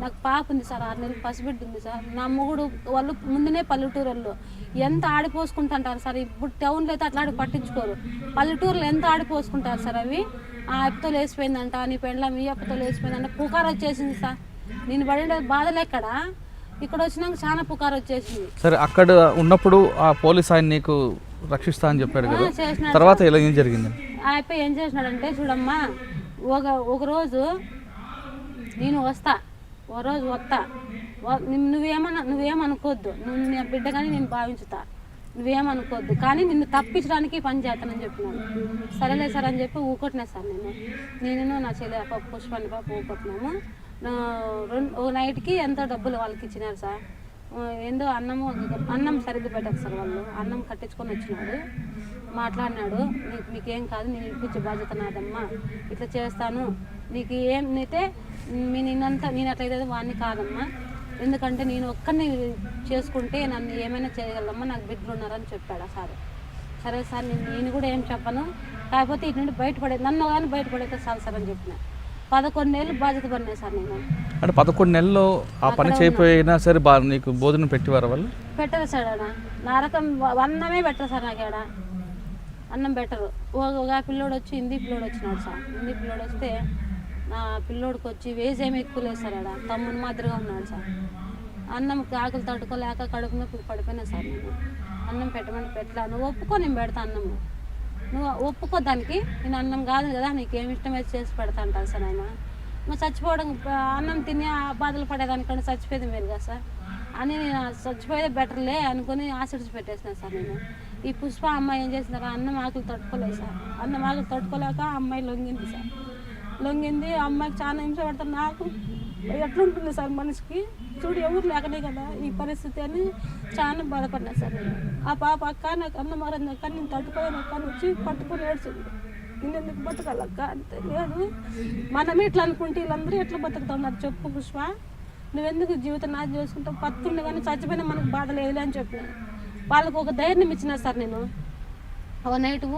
నాకు పాప ఉంది సార్, 6 నెలలు పసిబిడ్డ ఉంది సార్, నా మొగుడు వాళ్ళు ముందునే పల్లెటూరు వాళ్ళు ఎంత ఆడిపోసుకుంటుంటారు సార్. ఇప్పుడు టౌన్లో అయితే అట్లా పట్టించుకోరు, పల్లెటూరులో ఎంత ఆడిపోసుకుంటారు సార్. అవి ఆ అప్పతో లేచిపోయిందంట, నీ పెండ్ల మీ అప్పతో లేచిపోయిందంట, పుకారు వచ్చేసింది సార్. నేను పడే బాధలు ఇక్కడ వచ్చినాక చాలా పుకారు వచ్చేసింది. సరే, అక్కడ ఉన్నప్పుడు ఆ పోలీస్ ఆయన నీకు రక్షిస్తా అని చెప్పాడు కదా, తర్వాత ఇలా ఏం జరిగింది? ఆ అప్ప ఏం చేసినాడంటే, చూడమ్మా ఒక రోజు నేను వస్తా, ఓ రోజు వస్తా, నువ్వేమనుకోవద్దు, నువ్వు నీ బిడ్డ కానీ నేను భావించుతా, నువ్వేమనుకోవద్దు, కానీ నిన్ను తప్పించడానికి పని చేస్తానని చెప్పినాను. సరేలే సార్ అని చెప్పి ఊకొట్టినా సార్. నేను నా చెల్లి పుష్పాన్ని పాప ఊకొట్టినాము. ఓ నైట్కి ఎంతో డబ్బులు వాళ్ళకి ఇచ్చినారు సార్. ఏందో అన్నం సరిగ్గా పెట్టారు సార్. వాళ్ళు అన్నం కట్టించుకొని వచ్చినాడు, మాట్లాడినాడు, మీకేం కాదు, నేను ఇప్పించే బాధ్యత నాదమ్మా, ఇట్లా చేస్తాను, నీకు ఏమైతే నేను అట్లయితే వాడిని కాదమ్మా, ఎందుకంటే నేను ఒక్కరిని చేసుకుంటే నన్ను ఏమైనా చేయగలమ్మా, నాకు బిడ్డలు ఉన్నారని చెప్పాడు సార్. సరే సార్, నేను కూడా ఏం చెప్పను, కాకపోతే ఇటు నుండి నన్ను కానీ బయటపడైతే చాలు సార్ అని చెప్పిన. 11 నెలలు బాధ్యత పడినా సార్ నేను. అంటే 11 నెలల్లో ఆ పని చేయకపోయినా సరే నీకు భోజనం పెట్టేవారు వాళ్ళు? పెట్టరు సార్, ఆడ నరకం అన్నమే పెట్టరు సార్. నాకు ఆడ అన్నం పెట్టరు. ఒక పిల్లోడు వచ్చి హిందీ పిల్లోడు వచ్చినాడు సార్. హిందీ పిల్లోడు వస్తే నా పిల్లోడికి వచ్చి వేజ్ ఏమి ఎక్కువ లేదు సార్. ఆడ తమ్ముని మాదిరిగా ఉన్నాడు సార్. అన్నం ఆకలి తట్టుకోలేక కడుపు నొప్పి పడిపోయినా సార్. నేను అన్నం పెట్టమని పెట్టలా, నువ్వు ఒప్పుకో నేను పెడతా అన్నము, నువ్వు ఒప్పుకో దానికి, నేను అన్నం కాదు కదా నీకేమి ఇష్టమైతే చేసి పెడతా అంటాను సార్ ఆయన. నువ్వు చచ్చిపోవడం అన్నం తిని ఆ బాధలు పడేదానికంటే చచ్చిపోయేది మేలు కదా సార్ అని నేను చచ్చిపోయేది బెటర్లే అనుకుని ఆశిడ్చి పెట్టేసినాను సార్ నేను. ఈ పుష్ప అమ్మాయి ఏం చేసిందారు, అన్నం ఆకులు తట్టుకోలేదు సార్. అన్నం ఆకులు తట్టుకోలేక అమ్మాయి లొంగింది సార్. లొంగింది, అమ్మాయికి చాలా హింస పడతారు. నాకు ఎట్లుంటుంది సార్ మనిషికి, చూడు ఎవరు లేకనే కదా ఈ పరిస్థితి అని చాలా బాధపడినా సార్ నేను. ఆ పాప అక్క నాకు అన్నం మారింది అక్క, నేను తట్టుకోలేను అక్క అని వచ్చి పట్టుకొని ఏడ్చింది. నేను ఎందుకు బతకాలక్క అంతే. లేదు మనమే ఇట్లా అనుకుంటే వీళ్ళందరూ ఎట్లా బతుకుతున్నారు చెప్పు పుష్ప, నువ్వెందుకు జీవితం నాది చేసుకుంటావు, పత్తుండే కానీ చచ్చిపోయినా మనకు బాధ లేదులే అని చెప్పిన. వాళ్ళకు ఒక ధైర్యం ఇచ్చిన సార్ నేను. ఒక నైటు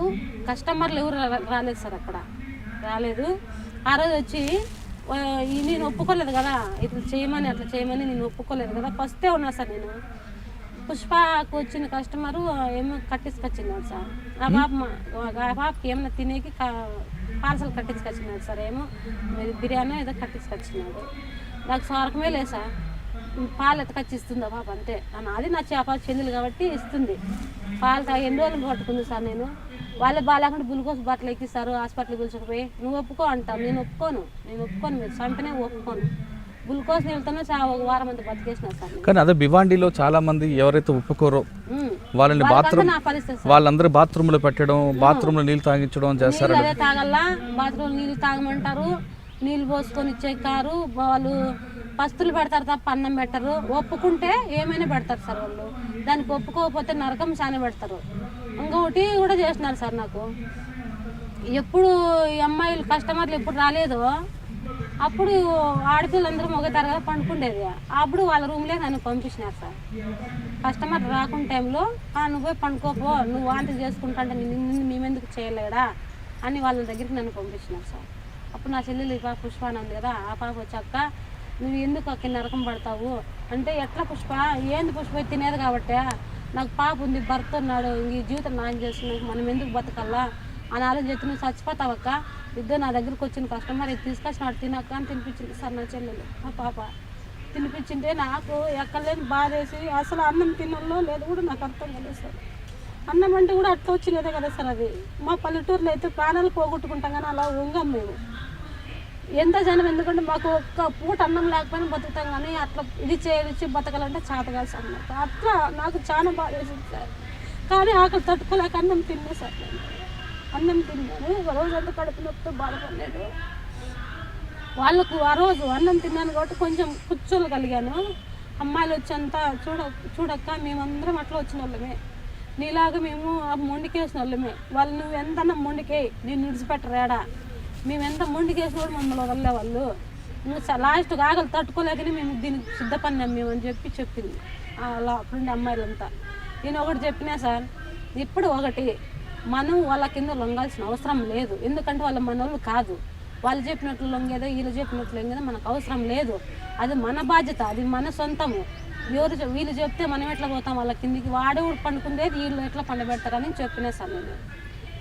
కస్టమర్లు ఎవరు రాలేదు సార్, అక్కడ రాలేదు. ఆ రోజు వచ్చి నేను ఒప్పుకోలేదు కదా ఇట్లా చేయమని అట్లా చేయమని, నేను ఒప్పుకోలేదు కదా, ఫస్టే ఉన్నా సార్ నేను. పుష్పకు వచ్చిన కస్టమరు ఏమో కట్టించుకొచ్చినాడు సార్. ఆ పాపకి ఏమైనా తినేకి పార్సల్ కట్టించుకొచ్చినాడు సార్. ఏమో బిర్యానీ ఏదో కట్టించుకొచ్చినాడు. నాకు స్వారకమే లేదు సార్. పాలు ఎత్తకొచ్చి ఇస్తుంది ఆ పాప అంతే. అది నా చేప చెందులు కాబట్టి ఇస్తుంది. పాలు తాగి ఎన్ని రోజులు పట్టుకుంది సార్ నేను. వాళ్ళే బాగాలేకుండా గ్లూకోజ్ బాటిల్ ఎక్కిస్తారు, హాస్పిటల్కి పిలుచుకుపోయి. నువ్వు ఒప్పుకో అంటావు, నేను ఒప్పుకోను మీరు చంపినే ఒప్పుకోను. గ్లూకోజ్ నీళ్ళతోనే ఒక వారం అంతా బతికేసిన సార్. కానీ అదే భివాండిలో చాలా మంది ఎవరైతే ఒప్పుకోరో వాళ్ళని బాత్రూమ్, వాళ్ళందరూ బాత్రూంలో పెట్టడం, బాత్రూంలో నీళ్ళు తాగించడం చేస్తారు. అదే తాగల్లా, బాత్రూమ్ నీళ్ళు తాగమంటారు, నీళ్ళు పోసుకొని ఇచ్చేకారు. వాళ్ళు పస్తులు పెడతారు తప్ప అన్నం పెట్టరు. ఒప్పుకుంటే ఏమైనా పెడతారు సార్ వాళ్ళు, దానికి ఒప్పుకోకపోతే నరకం చాలా పెడతారు. ఇంకొకటి కూడా చేస్తున్నారు సార్ నాకు. ఎప్పుడు ఈ అమ్మాయిలు కస్టమర్లు ఎప్పుడు రాలేదో అప్పుడు ఆడపిల్లలందరూ మొగతారు కదా పండుకుండేది, అప్పుడు వాళ్ళ రూమ్లే నన్ను పంపించినారు సార్. కస్టమర్ రాకుండా టైంలో నువ్వు పోయి పండుకోపో, నువ్వు వాంతి చేసుకుంటా అంటే నిన్ను మేమెందుకు చేయలేడా అని వాళ్ళ దగ్గరికి నన్ను పంపించినారు సార్. అప్పుడు నా చెల్లెలు ఈ పాప పుష్ప అని ఉంది కదా, ఆ పాప వచ్చాక నువ్వు ఎందుకు అక్కడ నరకం పడతావు అంటే, ఎట్లా పుష్ప ఏంది పుష్ప తినేది కాబట్టి, నాకు పాప ఉంది, భర్త ఉన్నాడు, ఈ జీవితం నాయం చేస్తున్నావు, మనం ఎందుకు బతకల్లా అని ఆలోచించి నువ్వు చచ్చిపోతావక్క, ఇద్దరు నా దగ్గరికి వచ్చిన కస్టమర్ ఇది తీసుకొచ్చినాడు తినక్క అని తినిపించింది సార్ నా చెల్లెలు. ఆ పాప తినిపించింటే నాకు ఎక్కడలేని బాధ వేసి అసలు అన్నం తినల్లో లేదు కూడా నాకు అర్థం కాలేదు సార్. అన్నం అంటే కూడా అట్లా వచ్చినదే కదా సార్. అది మా పల్లెటూరులో అయితే ప్రాణాలు పోగొట్టుకుంటాం కానీ అలా వంగం మేము. ఎంత జనం, ఎందుకంటే మాకు ఒక్క పూట అన్నం లేకపోయినా బతుకుతాం కానీ అట్లా ఇది చేయించి బతకాలంటే చేతగాలి సార్ నాకు. అట్లా నాకు చాలా బాధ వేసింది సార్. కానీ ఆకలి తట్టుకోలేక అన్నం తిన్నా సార్. నేను అన్నం తిన్నాను, రోజంతా కడుపు నొప్పితో బాధపడలేదు. వాళ్ళకు ఆ రోజు అన్నం తిన్నాను కాబట్టి కొంచెం కూర్చోగలిగాను. అమ్మాయిలు వచ్చంతా చూడక్క మేమందరం అట్లా వచ్చిన వాళ్ళమే, నీలాగా మేము మొండికేసిన వాళ్ళమే. వాళ్ళు నువ్వు ఎంత మొండికే నేను విడిచిపెట్టరాడా, మేము ఎంత మొండికేసిన కూడా మమ్మల్ని వదిలే వాళ్ళు. నువ్వు లాస్ట్ ఆకలి తట్టుకోలేకనే మేము దీనికి సిద్ధపడినాం మేము అని చెప్పింది అలా అప్పుడుండే అమ్మాయిలంతా. నేను ఒకటి చెప్పినా సార్, ఇప్పుడు ఒకటి మనం వాళ్ళ కింద లొంగాల్సిన అవసరం లేదు. ఎందుకంటే వాళ్ళ మనోళ్ళు కాదు. వాళ్ళు చెప్పినట్లు లొంగేదో వీళ్ళు చెప్పినట్లు లొంగేదో మనకు అవసరం లేదు. అది మన బాధ్యత, అది మన సొంతము. వీళ్ళు చెప్తే మనం ఎట్లా పోతాం వాళ్ళ కిందికి, వాడు పండుకుందేది వీళ్ళు ఎట్లా పండబెడతారని చెప్పినా సార్ నేను.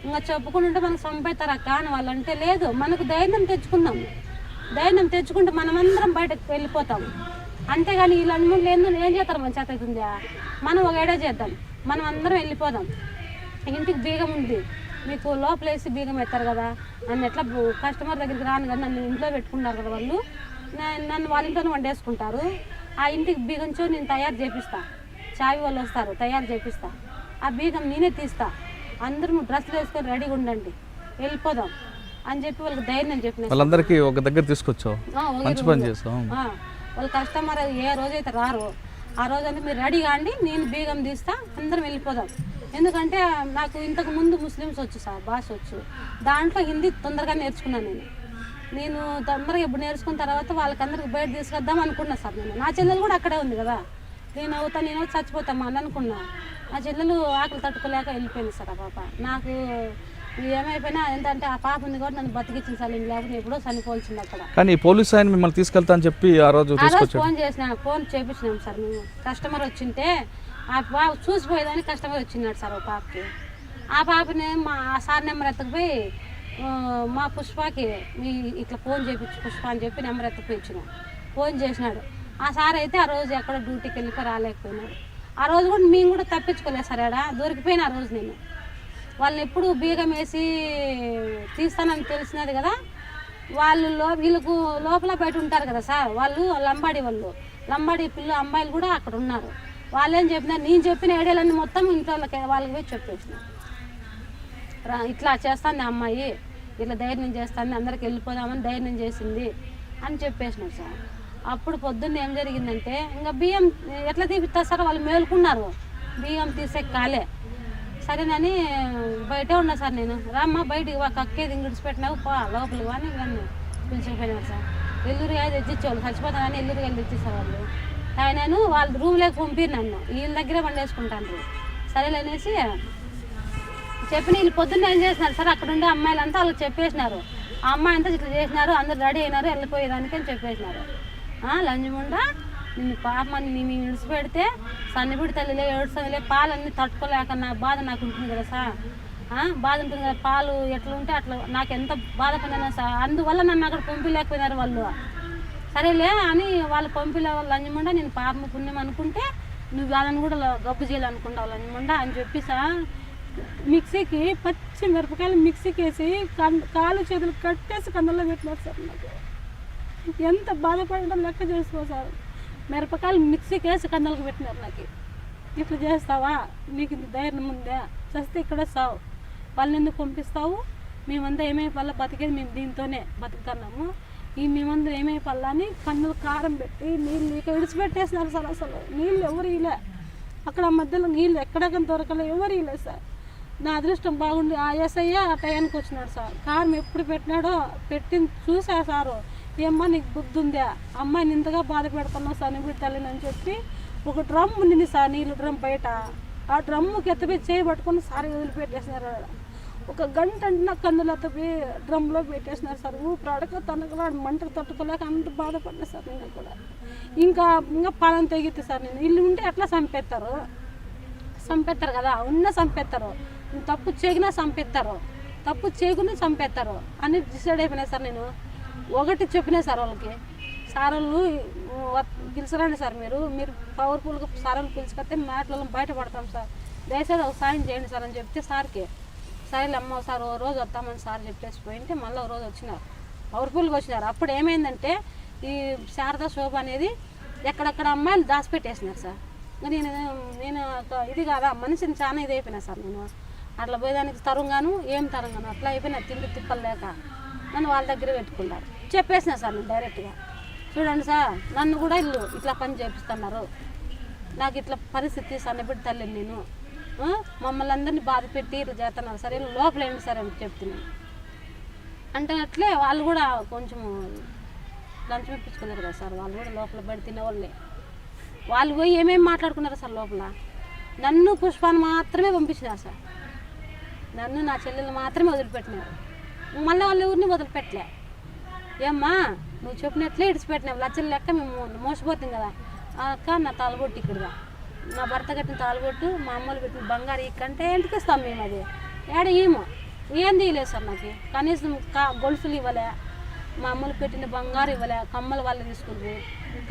ఇంకా చెప్పుకుంటుంటే మనకు చంపేతారు అక్క అని వాళ్ళంటే, లేదు మనకు ధైర్యం తెచ్చుకుందాం, ధైర్యం తెచ్చుకుంటే మనమందరం బయటకు వెళ్ళిపోతాం. అంతేగాని వీళ్ళు అనుమతులు ఏం చేస్తారు మన చేత అవుతుందా, మనం ఒక ఏడా చేద్దాం, మనం అందరం వెళ్ళిపోదాం. ఇంటికి బీగం ఉంది మీకు, లోపలేసి బీగం ఎత్తారు కదా, నన్ను ఎట్లా కస్టమర్ దగ్గరికి రాను కదా, నన్ను ఇంట్లో పెట్టుకుంటారు కదా వాళ్ళు, నన్ను వాళ్ళ ఇంట్లోనే వండేసుకుంటారు. ఆ ఇంటికి బీగంచో నేను తయారు చేపిస్తా, చావి వాళ్ళు వస్తారు తయారు చేపిస్తా, ఆ బీగం నేనే తీస్తా, అందరూ డ్రెస్సులు వేసుకొని రెడీగా ఉండండి వెళ్ళిపోదాం అని చెప్పి వాళ్ళకి ధైర్యం చెప్పిన. వాళ్ళందరికీ ఒక దగ్గర తీసుకొచ్చావు, మంచి పని చేస్తాం. వాళ్ళ కస్టమర్ ఏ రోజైతే రారో ఆ రోజంతా మీరు రెడీగా అండి, నేను బీగం తీస్తా, అందరం వెళ్ళిపోదాం. ఎందుకంటే నాకు ఇంతకు ముందు ముస్లిమ్స్ వచ్చు సార్, భాష వచ్చు, దాంట్లో హిందీ తొందరగా నేర్చుకున్నాను. నేను తొందరగా ఇప్పుడు నేర్చుకున్న తర్వాత వాళ్ళకందరికి బయట తీసుకొద్దాం అనుకున్నా సార్. నా చెల్లెలు కూడా అక్కడే ఉంది కదా, నేను చచ్చిపోతామా అని అనుకున్నా. నా చెల్లెలు ఆకలి తట్టుకోలేక వెళ్ళిపోయింది సార్. ఆ పాప నాకు ఏమైపోయినా ఏంటంటే ఆ పాప ఉంది కూడా నన్ను బతికించింది సార్, లేకపోతే ఎప్పుడో చనిపోవాల్సింది అక్కడ. కానీ పోలీసు ఆయన మిమ్మల్ని తీసుకెళ్తా అని చెప్పి ఆ రోజు ఫోన్ చేసిన, ఫోన్ చేపించినాం సార్ మేము. కస్టమర్ వచ్చింటే ఆ పాప చూసిపోయేదాన్ని కస్టమర్ వచ్చినాడు సార్. ఆ పాపకి, ఆ పాపని మా సార్ నెంబర్ ఎత్తకపోయి మా పుష్పకి మీ ఇట్లా ఫోన్ చేయించు పుష్ప అని చెప్పి నెంబర్ ఎత్తకపోయించిన, ఫోన్ చేసినాడు. ఆ సార్ అయితే ఆ రోజు ఎక్కడో డ్యూటీకి వెళ్ళిపోయి రాలేకపోయినాడు. ఆ రోజు కూడా మేము కూడా తప్పించుకోలేదు సార్, ఆడ దొరికిపోయిన ఆ రోజు నేను. వాళ్ళని ఎప్పుడు బీగం వేసి తీస్తానని తెలిసినది కదా, వాళ్ళు వీళ్ళకు లోపల బయట ఉంటారు కదా సార్, వాళ్ళు లంబాడి అమ్మాయిలు కూడా అక్కడ ఉన్నారు. వాళ్ళు ఏం చెప్పినారు, నేను చెప్పిన ఐడియాలన్నీ మొత్తం ఇంట్లో వాళ్ళకి పోయి చెప్పేసిన, ఇట్లా చేస్తాను అమ్మాయి, ఇట్లా ధైర్యం చేస్తాను, అందరికి వెళ్ళిపోదామని ధైర్యం చేసింది అని చెప్పేసినారు సార్. అప్పుడు పొద్దున్న ఏం జరిగిందంటే, ఇంకా బియ్యం ఎట్లా తీపిస్తారు సార్, వాళ్ళు మేలుకున్నారు, బియ్యం తీసే కాలే. సరేనని బయటే ఉన్నా సార్, నేను రామ్మా బయటికి వా, కక్కేది ఇంగిడిచిపెట్టినావు పో లోపలికి అని నన్ను పిలిచిపోయినారు సార్. ఎల్లురిగా తెచ్చిచ్చేవాళ్ళు, చచ్చిపోతానని ఎల్లురిగా తెచ్చిస్తారు వాళ్ళు. ఆయనను వాళ్ళ రూమ్లోకి పంపిరు, నన్ను వీళ్ళ దగ్గరే వండేసుకుంటాను. సరేలేనేసి చెప్పిన వీళ్ళు పొద్దున్న ఏం చేసినారు సార్, అక్కడ ఉండే అమ్మాయిలంతా వాళ్ళకి చెప్పేసినారు, ఆ అమ్మాయి అంతా ఇట్లా చేసినారు, అందరు రెడీ అయినారు వెళ్ళిపోయేదానికి అని చెప్పేసినారు. లంజముండా నిన్ను పాపమని నేను విడిచిపెడితే సన్నబిడి తల్లిలే ఏడుసలే పాలన్నీ తట్టుకోలేక నా బాధ నాకు ఉంటుంది కదా సార్, బాధ ఉంటుంది కదా, పాలు ఎట్లా ఉంటే అట్లా నాకు ఎంత బాధపడినా సార్, అందువల్ల నన్ను అక్కడ పంపించలేకపోయినారు వాళ్ళు. సరేలే అని వాళ్ళు పంపిలే వాళ్ళు లంజముండా, నేను పాపం పుణ్యం అనుకుంటే నువ్వు వాళ్ళని కూడా గబ్బు చేయాలనుకుంటావు లంజముండా అని చెప్పి సార్, మిక్సీకి పచ్చి మిరపకాయలు మిక్సీకి వేసి కాలు చేతులు కట్టేసి కన్నుల్లో పెట్టినారు సార్. నాకు ఎంత బాధపడడం లెక్క చేసుకో సార్, మిరపకాయలు మిక్సీకి వేసి కన్నులకు పెట్టినారు. నాకు ఇట్లా చేస్తావా, నీకు ఇంత ధైర్యం ఉందా, చేస్తే ఇక్కడే సావు, వాళ్ళని ఎందుకు పంపిస్తావు, మేమంతా ఏమైపోవాలా బతికేది, మేము దీంతోనే బతుకుతున్నాము, మేమందరూ ఏమైపోవాలా అని కన్నులు కారం పెట్టి నీళ్ళు ఇక విడిచిపెట్టేసినారు సార్. అసలు నీళ్ళు ఎవరు ఇలే, అక్కడ మధ్యలో నీళ్ళు ఎక్కడెక్కడ దొరకలే, ఎవరు ఇలే సార్. నా అదృష్టం బాగుండి ఆ ఎస్ఐ ఆ టయానికి వచ్చినాడు సార్. కారం ఎప్పుడు పెట్టినాడో పెట్టింది చూసా సారు, ఏమ్మా నీకు బుద్ధి ఉందా, అమ్మాయిని ఇంతగా బాధ పెడుతున్నావు సన్నబిడ్డ తల్లిని అని చెప్పి ఒక డ్రమ్ ఉండింది సార్, నీళ్ళు డ్రమ్ బయట, ఆ డ్రమ్ముకి ఎత్తపోయి చేయి పట్టుకొని సారి వదిలిపెట్టేసినారు. ఒక గంట అంటే కందులు ఎత్తపోయి డ్రమ్లో పెట్టేసినారు సార్. ఊపిరాడక తనకలాడు మంటకు తట్టుకోలేక అంత బాధపడినా సార్. నేను కూడా ఇంకా పాలన తెగితే సార్, నేను ఇల్లు ఉంటే ఎట్లా చంపేస్తారు కదా, ఉన్న చంపేస్తారు, తప్పు చేగినా చంపేస్తారు, తప్పు చేయకుండా చంపేస్తారు అని డిసైడ్ అయిపోయినా సార్. నేను ఒకటి చెప్పినా సార్ వాళ్ళకి, సార్ వాళ్ళు పిలిచరండి సార్, మీరు పవర్ఫుల్గా సార్ వాళ్ళు పిలుచుకొస్తే మాటలలో బయటపడతాం సార్, దయచేసి ఒక సాయం చేయండి సార్ అని చెప్తే సార్కి సరేలే అమ్మ సార్ ఓ రోజు వస్తామని సార్ చెప్పేసి పోయింటే మళ్ళీ ఒక రోజు వచ్చినారు, పవర్ఫుల్గా వచ్చినారు. అప్పుడు ఏమైందంటే ఈ శారదా శోభ అనేది ఎక్కడెక్కడ అమ్మాయిలు దాచిపెట్టేసినారు సార్. నేను ఇది కాదా మనిషిని చాలా ఇది అయిపోయినా సార్. నేను అట్లా పోయేదానికి తరంగాను అట్లా అయిపోయినా, తిండి తిప్పలు లేక నన్ను వాళ్ళ దగ్గర పెట్టుకున్నారు. చెప్పేసిన సార్ నేను డైరెక్ట్గా, చూడండి సార్ నన్ను కూడా ఇల్లు ఇట్లా పని చేపిస్తున్నారు, నాకు ఇట్లా పరిస్థితి సన్నబిడ్డ తల్లిని నేను, మమ్మల్ని అందరినీ బాధ పెట్టి ఇట్లా చేస్తున్నారు సరే లోపల ఏంటి సార్ అని చెప్తున్నాను అంటే అట్లే వాళ్ళు కూడా కొంచెం లంచం ఇప్పించుకున్నారు కదా సార్. వాళ్ళు కూడా లోపల బయట తినేవాళ్ళే, వాళ్ళు పోయి ఏమేమి మాట్లాడుకున్నారు సార్ లోపల. నన్ను పుష్పాన్ని మాత్రమే పంపించినారు సార్, నన్ను నా చెల్లెలు మాత్రమే వదిలిపెట్టినారు, మళ్ళీ వాళ్ళ ఊరిని వదిలిపెట్టలే. ఏమ్మా నువ్వు చెప్పినట్లే ఇడిచిపెట్టినావు, లచ్చలు లెక్క మేము మోసపోతాం కదా అక్క, నా తాళబొట్టు ఇక్కడదా, నా భర్త కట్టిన తాళబొట్టు, మా అమ్మలు పెట్టిన బంగారు ఇక్కంటే ఎందుకు ఇస్తాం మేము, అది ఏడ ఏమో ఏం తీయలేదు సార్. నాకు కనీసం గొలుసులు ఇవ్వలే, మా అమ్మలు పెట్టిన బంగారు ఇవ్వలే, కమ్మలు వాళ్ళు తీసుకుంటారు,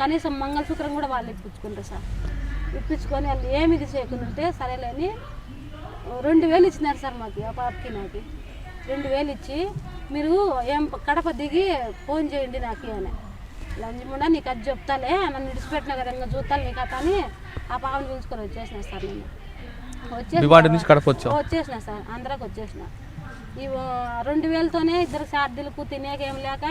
కనీసం మంగళసూత్రం కూడా వాళ్ళు ఇప్పించుకుంటారు సార్. ఇప్పించుకొని వాళ్ళు ఏమి ఇది చేయకుంటే సరేలేని 2000 ఇచ్చినారు సార్ మాకు, ఆ పాపకి నాకు 2000 ఇచ్చి మీరు ఏం కడప దిగి ఫోన్ చేయండి నాకు అని. లంజముండా నీకు అది చెప్తాలే, నన్ను విడిచిపెట్టినా కదా ఇంకా చూస్తాను నీకు అత అని ఆ పాపని పిలుచుకొని వచ్చేసిన సార్. నేను వచ్చేసిన సార్, ఆంధ్రాకి వచ్చేసిన. ఈ 2000తోనే ఇద్దరు సార్దీలకు తినేకేం లేక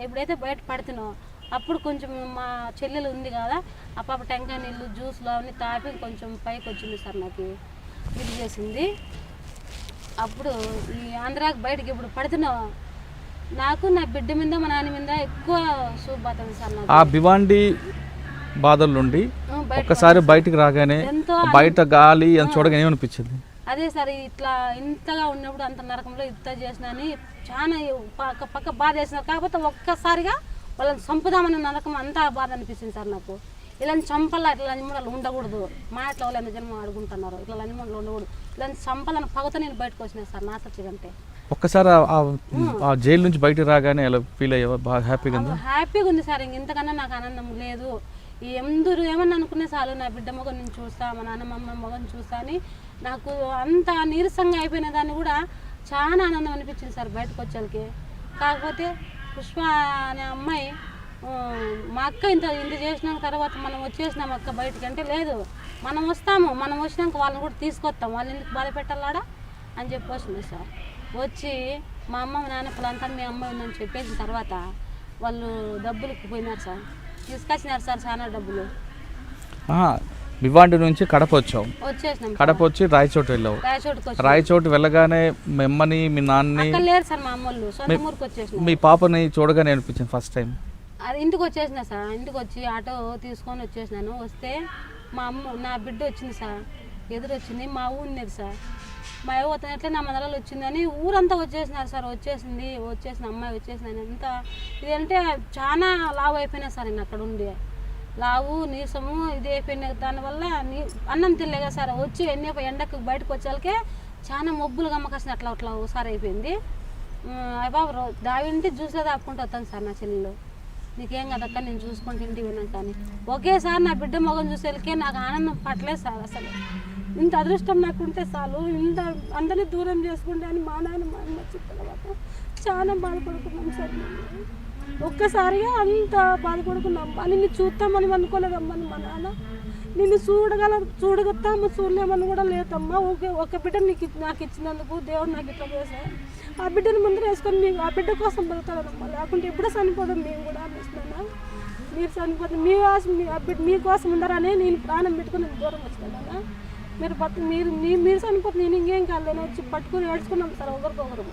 ఎప్పుడైతే బయట పడుతున్నో అప్పుడు కొంచెం మా చెల్లెలు ఉంది కదా, ఆ పాప టెంకాయ నీళ్ళు జ్యూస్లో అవన్నీ తాపి కొంచెం పైకి వచ్చింది సార్, నాకు ఇది చేసింది. అప్పుడు ఈ ఆంధ్రాకి బయటకి ఇప్పుడు పడుతున్నా నాకు నా బిడ్డ మీద మా నాన్న మీద ఎక్కువ చూపుతుంది సార్. నాకు ఆ భివాండి బాధల నుండి ఒక్కసారి బయటికి రాగానే బయట గాలి చూడగానే ఏమనిపించింది? అదే సార్, ఇట్లా ఇంతగా ఉన్నప్పుడు అంత నరకంలో ఇంత చేసిన అని చాలా పక్క బాధ వేసినారు. కాకపోతే ఒక్కసారిగా వాళ్ళని చంపుదామని నరకం అంతా బాధ అనిపిస్తుంది సార్ నాకు. ఇలాంటి చంపలా, ఇట్లా లంజముడలు ఉండకూడదు, మా ఇట్లా వాళ్ళు జన్మ అడుగుంటున్నారు, ఇట్లా లంజముడలు ఉండకూడదు, ఇలాంటి చంపాలని పగతో నేను బయటకు వచ్చినా సార్ నా సత్య కంటే. ఒక్కసారి ఆ జైలు నుంచి బయటకు రాగానే ఎలా ఫీల్ అయ్యావా? బాగా హ్యాపీగా ఉంది సార్, ఇంతకన్నా నాకు ఆనందం లేదు. ఎందరు ఏమన్నా అనుకునే చాలు, నా బిడ్డ మొగం నేను చూస్తా, మా నాన్న మమ్మ మొగం చూస్తా అని నాకు అంత నీరసంగా అయిపోయిన దాన్ని కూడా చాలా ఆనందం అనిపించింది సార్ బయటకు వచ్చేకి. కాకపోతే పుష్ప అనే అమ్మాయి మా అక్క ఇంత చేసిన తర్వాత మనం వచ్చేసినాం అక్క బయటికి అంటే, లేదు మనం వస్తాము, మనం వచ్చినాక వాళ్ళని కూడా తీసుకొస్తాం, వాళ్ళు ఎందుకు బాధ పెట్టాలాడా అని చెప్పి వచ్చింది సార్. వచ్చి మా అమ్మ నాన్న పిల్లంతా మీ అమ్మాయి ఉందని చెప్పేసిన తర్వాత వాళ్ళు డబ్బులకు పోయినారు సార్, తీసుకొచ్చినారు సార్ చాలా డబ్బులు. భివాండి నుంచి కడప వచ్చావు, వచ్చేసినాం. కడప వచ్చి రాయచోటు వెళ్ళావు. రాయచోటు వెళ్ళగానే మీ అమ్మని మీ నాన్నని లేరు సార్, మా అమ్మోళ్ళు సొంత ఊరికి వచ్చేసిన. మీ పాపని చూడగానే అనిపించింది ఫస్ట్ టైం? అది ఇంటికి వచ్చేసిన సార్, ఇంటికి వచ్చి ఆటో తీసుకొని వచ్చేసినాను. వస్తే మా అమ్మ నా బిడ్డ వచ్చింది సార్, ఎదురు వచ్చింది. మా ఊరినేది సార్, మా యువత ఎట్లా నా మనలో వచ్చిందని ఊరంతా వచ్చేసినారు సార్. వచ్చేసిన అమ్మాయి వచ్చేసినాను. ఎంత ఇదంటే చాలా లావు అయిపోయినా సార్, నేను అక్కడ ఉండి లావు నీరసము ఇది అయిపోయినా. దానివల్ల అన్నం తినలేగా సార్. వచ్చి ఎండకు బయటకు వచ్చాకే చాలా మొబ్బులు గమ్మకాసిన అట్లా ఒకసారి అయిపోయింది. బాబు దావింటి జ్యూస్లో దాపుకుంటూ వస్తాను సార్. నా చెల్లెలు నీకేం కదక్క నేను చూసుకుంటూ ఇంటికి విన్నాను. కానీ ఒకేసారి నా బిడ్డ మొగం చూసేళ్ళకే నాకు ఆనందం పట్టలేదు సార్. అసలు ఇంత అదృష్టం నాకుంటే చాలు, ఇంత అందరినీ దూరం చేసుకుంటే అని మా నాన్న మా అమ్మ వచ్చిన తర్వాత చాలా బాధపడుకున్నాం సార్. ఒక్కసారిగా అంత బాధపడుకున్నాం. నిన్ను చూస్తామని అనుకోలేదమ్మా మా నాన్న. నిన్ను చూడగొత్తాము చూడలేమని కూడా లేదమ్మా. ఒక బిడ్డ నాకు ఇచ్చినందుకు దేవుడు నాకు ఇట్లా చేశారు. ఆ బిడ్డను ముందర వేసుకొని మీకు ఆ బిడ్డ కోసం బతుకుతారమ్మా, లేకుంటే ఎప్పుడో చనిపోదాం మేము కూడా అనిపిస్తున్నాను. మీరు చనిపోతాం మీకోసం ఉందరనే నేను ప్రాణం పెట్టుకుని దూరం వచ్చినాను. మీరు చనిపోతే నేను ఇంకేం కాదు వచ్చి పట్టుకుని ఏడ్చుకున్నాం సార్ ఒకరికొకరు.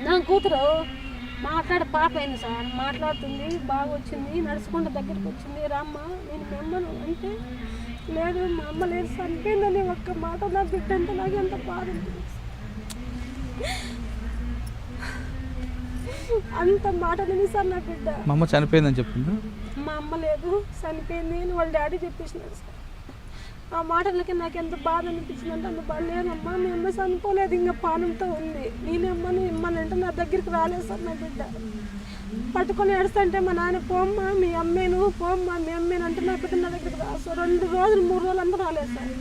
నా కూతురు మాట్లాడే పాప అయింది సార్, మాట్లాడుతుంది, బాగా వచ్చింది, నడుచుకుంటూ దగ్గరికి వచ్చింది. రామ్మ నేను మీ అమ్మను అంటే, లేదు మా అమ్మ లేదు చనిపోయిందని ఒక్క మాట. నా బిడ్డ అంటే నాకు ఎంత బాధ ఉంటుంది, అంత మాట లేదు సార్. నా బిడ్డ మా అమ్మ చనిపోయిందని చెప్పింది. మా అమ్మ లేదు చనిపోయింది అని వాళ్ళ డాడీ చెప్పేసినాడు సార్. ఆ మాటలకి నాకు ఎంత బాధ అనిపించింది అంటే, అంత బాధ లేదమ్మా మీ అమ్మ చనిపోలేదు, ఇంకా పానంతో ఉంది. నేనమ్మని ఇమ్మనంటే నా దగ్గరికి రాలేదు సార్. నా బిడ్డ పట్టుకొని ఏడుస్తుంటే మా నాన్న పోమ్మా మీ అమ్మేను, పోమ్మా మీ అమ్మేను అంటే నా బిడ్డ నా దగ్గరికి రాసు. 2 రోజులు 3 రోజులు అందరూ రాలేదు సార్.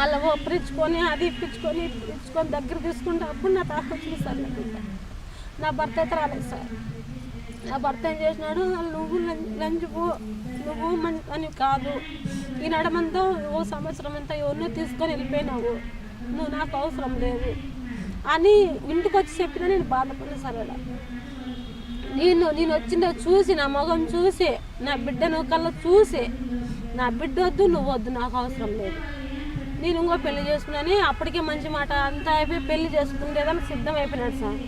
మళ్ళీ ఒప్పరించుకొని అది ఇప్పించుకొని దగ్గర తీసుకుంటే అప్పుడు నా తాక వచ్చింది సార్. నా బిడ్డ నా భర్త అయితే రాలేదు సార్. నా భర్త ఏం చేసినాడు, నువ్వు లంచిపో నువ్వు అని కాదు, ఈ నడమంతా ఓ సంవత్సరం అంతా ఎవరినో తీసుకొని వెళ్ళిపోయినావు, నువ్వు నాకు అవసరం లేదు అని ఇంటికి వచ్చి చెప్పినా నేను బాధపడలేదు సార్. అలా నేను వచ్చిందో చూసి నా మగం చూసి నా బిడ్డను కళ్ళ చూసి నా బిడ్డ వద్దు నువ్వు వద్దు నాకు అవసరం లేదు, నేను ఇంకో పెళ్లి చేసుకున్నాను. అప్పటికే మంచి మాట అంతా అయిపోయి పెళ్లి చేసుకుంటేదని సిద్ధం అయిపోయినాడు సార్.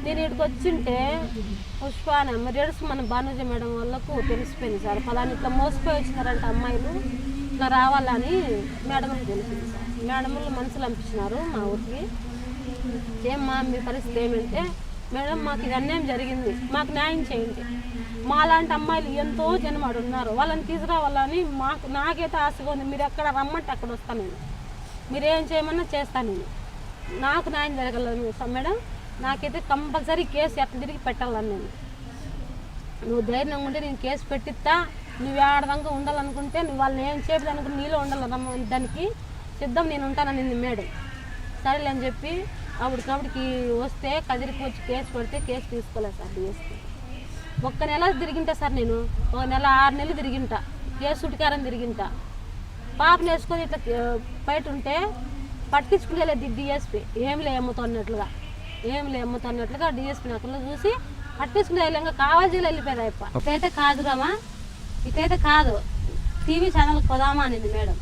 నేను ఇక్కడికి వచ్చింటే పుష్ప మెరియర్స్ మన భానుజ మేడం వాళ్ళకు తెలిసిపోయింది సార్. ఫలాని ఇట్లా మోసపోయి వచ్చినారంట అమ్మాయిలు, ఇట్లా రావాలని మేడంకి తెలిసింది సార్. మేడములు మనుషులు పంపించినారు మా ఊరికి. ఏమ్మా మీ పరిస్థితి ఏమంటే, మేడం మాకు ఇది అన్యాయం జరిగింది, మాకు న్యాయం చేయండి, మా లాంటి అమ్మాయిలు ఎంతో జనమాడు ఉన్నారు, వాళ్ళని తీసుకురావాలని నాకైతే ఆశగా ఉంది. మీరు ఎక్కడ రమ్మంటే అక్కడ వస్తాను నేను, మీరేం చేయమన్నా చేస్తాను నేను, నాకు న్యాయం జరగలేదు మేడం. నాకైతే కంపల్సరీ కేసు ఎట్లా తిరిగి పెట్టాలని నేను, నువ్వు ధైర్యంగా ఉంటే నేను కేసు పెట్టిస్తా, నువ్వు ఆడదాకా ఉండాలనుకుంటే నువ్వు వాళ్ళని ఏం చేయలేదనుకుంటే నీలో ఉండాలమ్మా, దానికి సిద్ధం నేను ఉంటానని మేడం. సరేలే అని చెప్పి అప్పటికప్పటికి వస్తే కదిరికి వచ్చి కేసు పెడితే కేసు తీసుకోలేదు సార్. డిఎస్పీ 1 నెల తిరిగింటా సార్, నేను 1 నెల 6 నెలలు తిరిగింటా, కేసు ఉటికారం తిరిగింటా. పాపను వేసుకొని ఇట్లా బయట ఉంటే పట్టించుకునేలేదు డిఎస్పీ, ఏం అమ్ముతున్నట్లుగా డిఎస్పీ నాకు చూసి పట్టించుకునే కావాల్సి వెళ్ళిపోయారు. ఇటైతే కాదురామా, ఇటైతే కాదు, టీవీ ఛానల్కి పోదామా అనేది మేడం.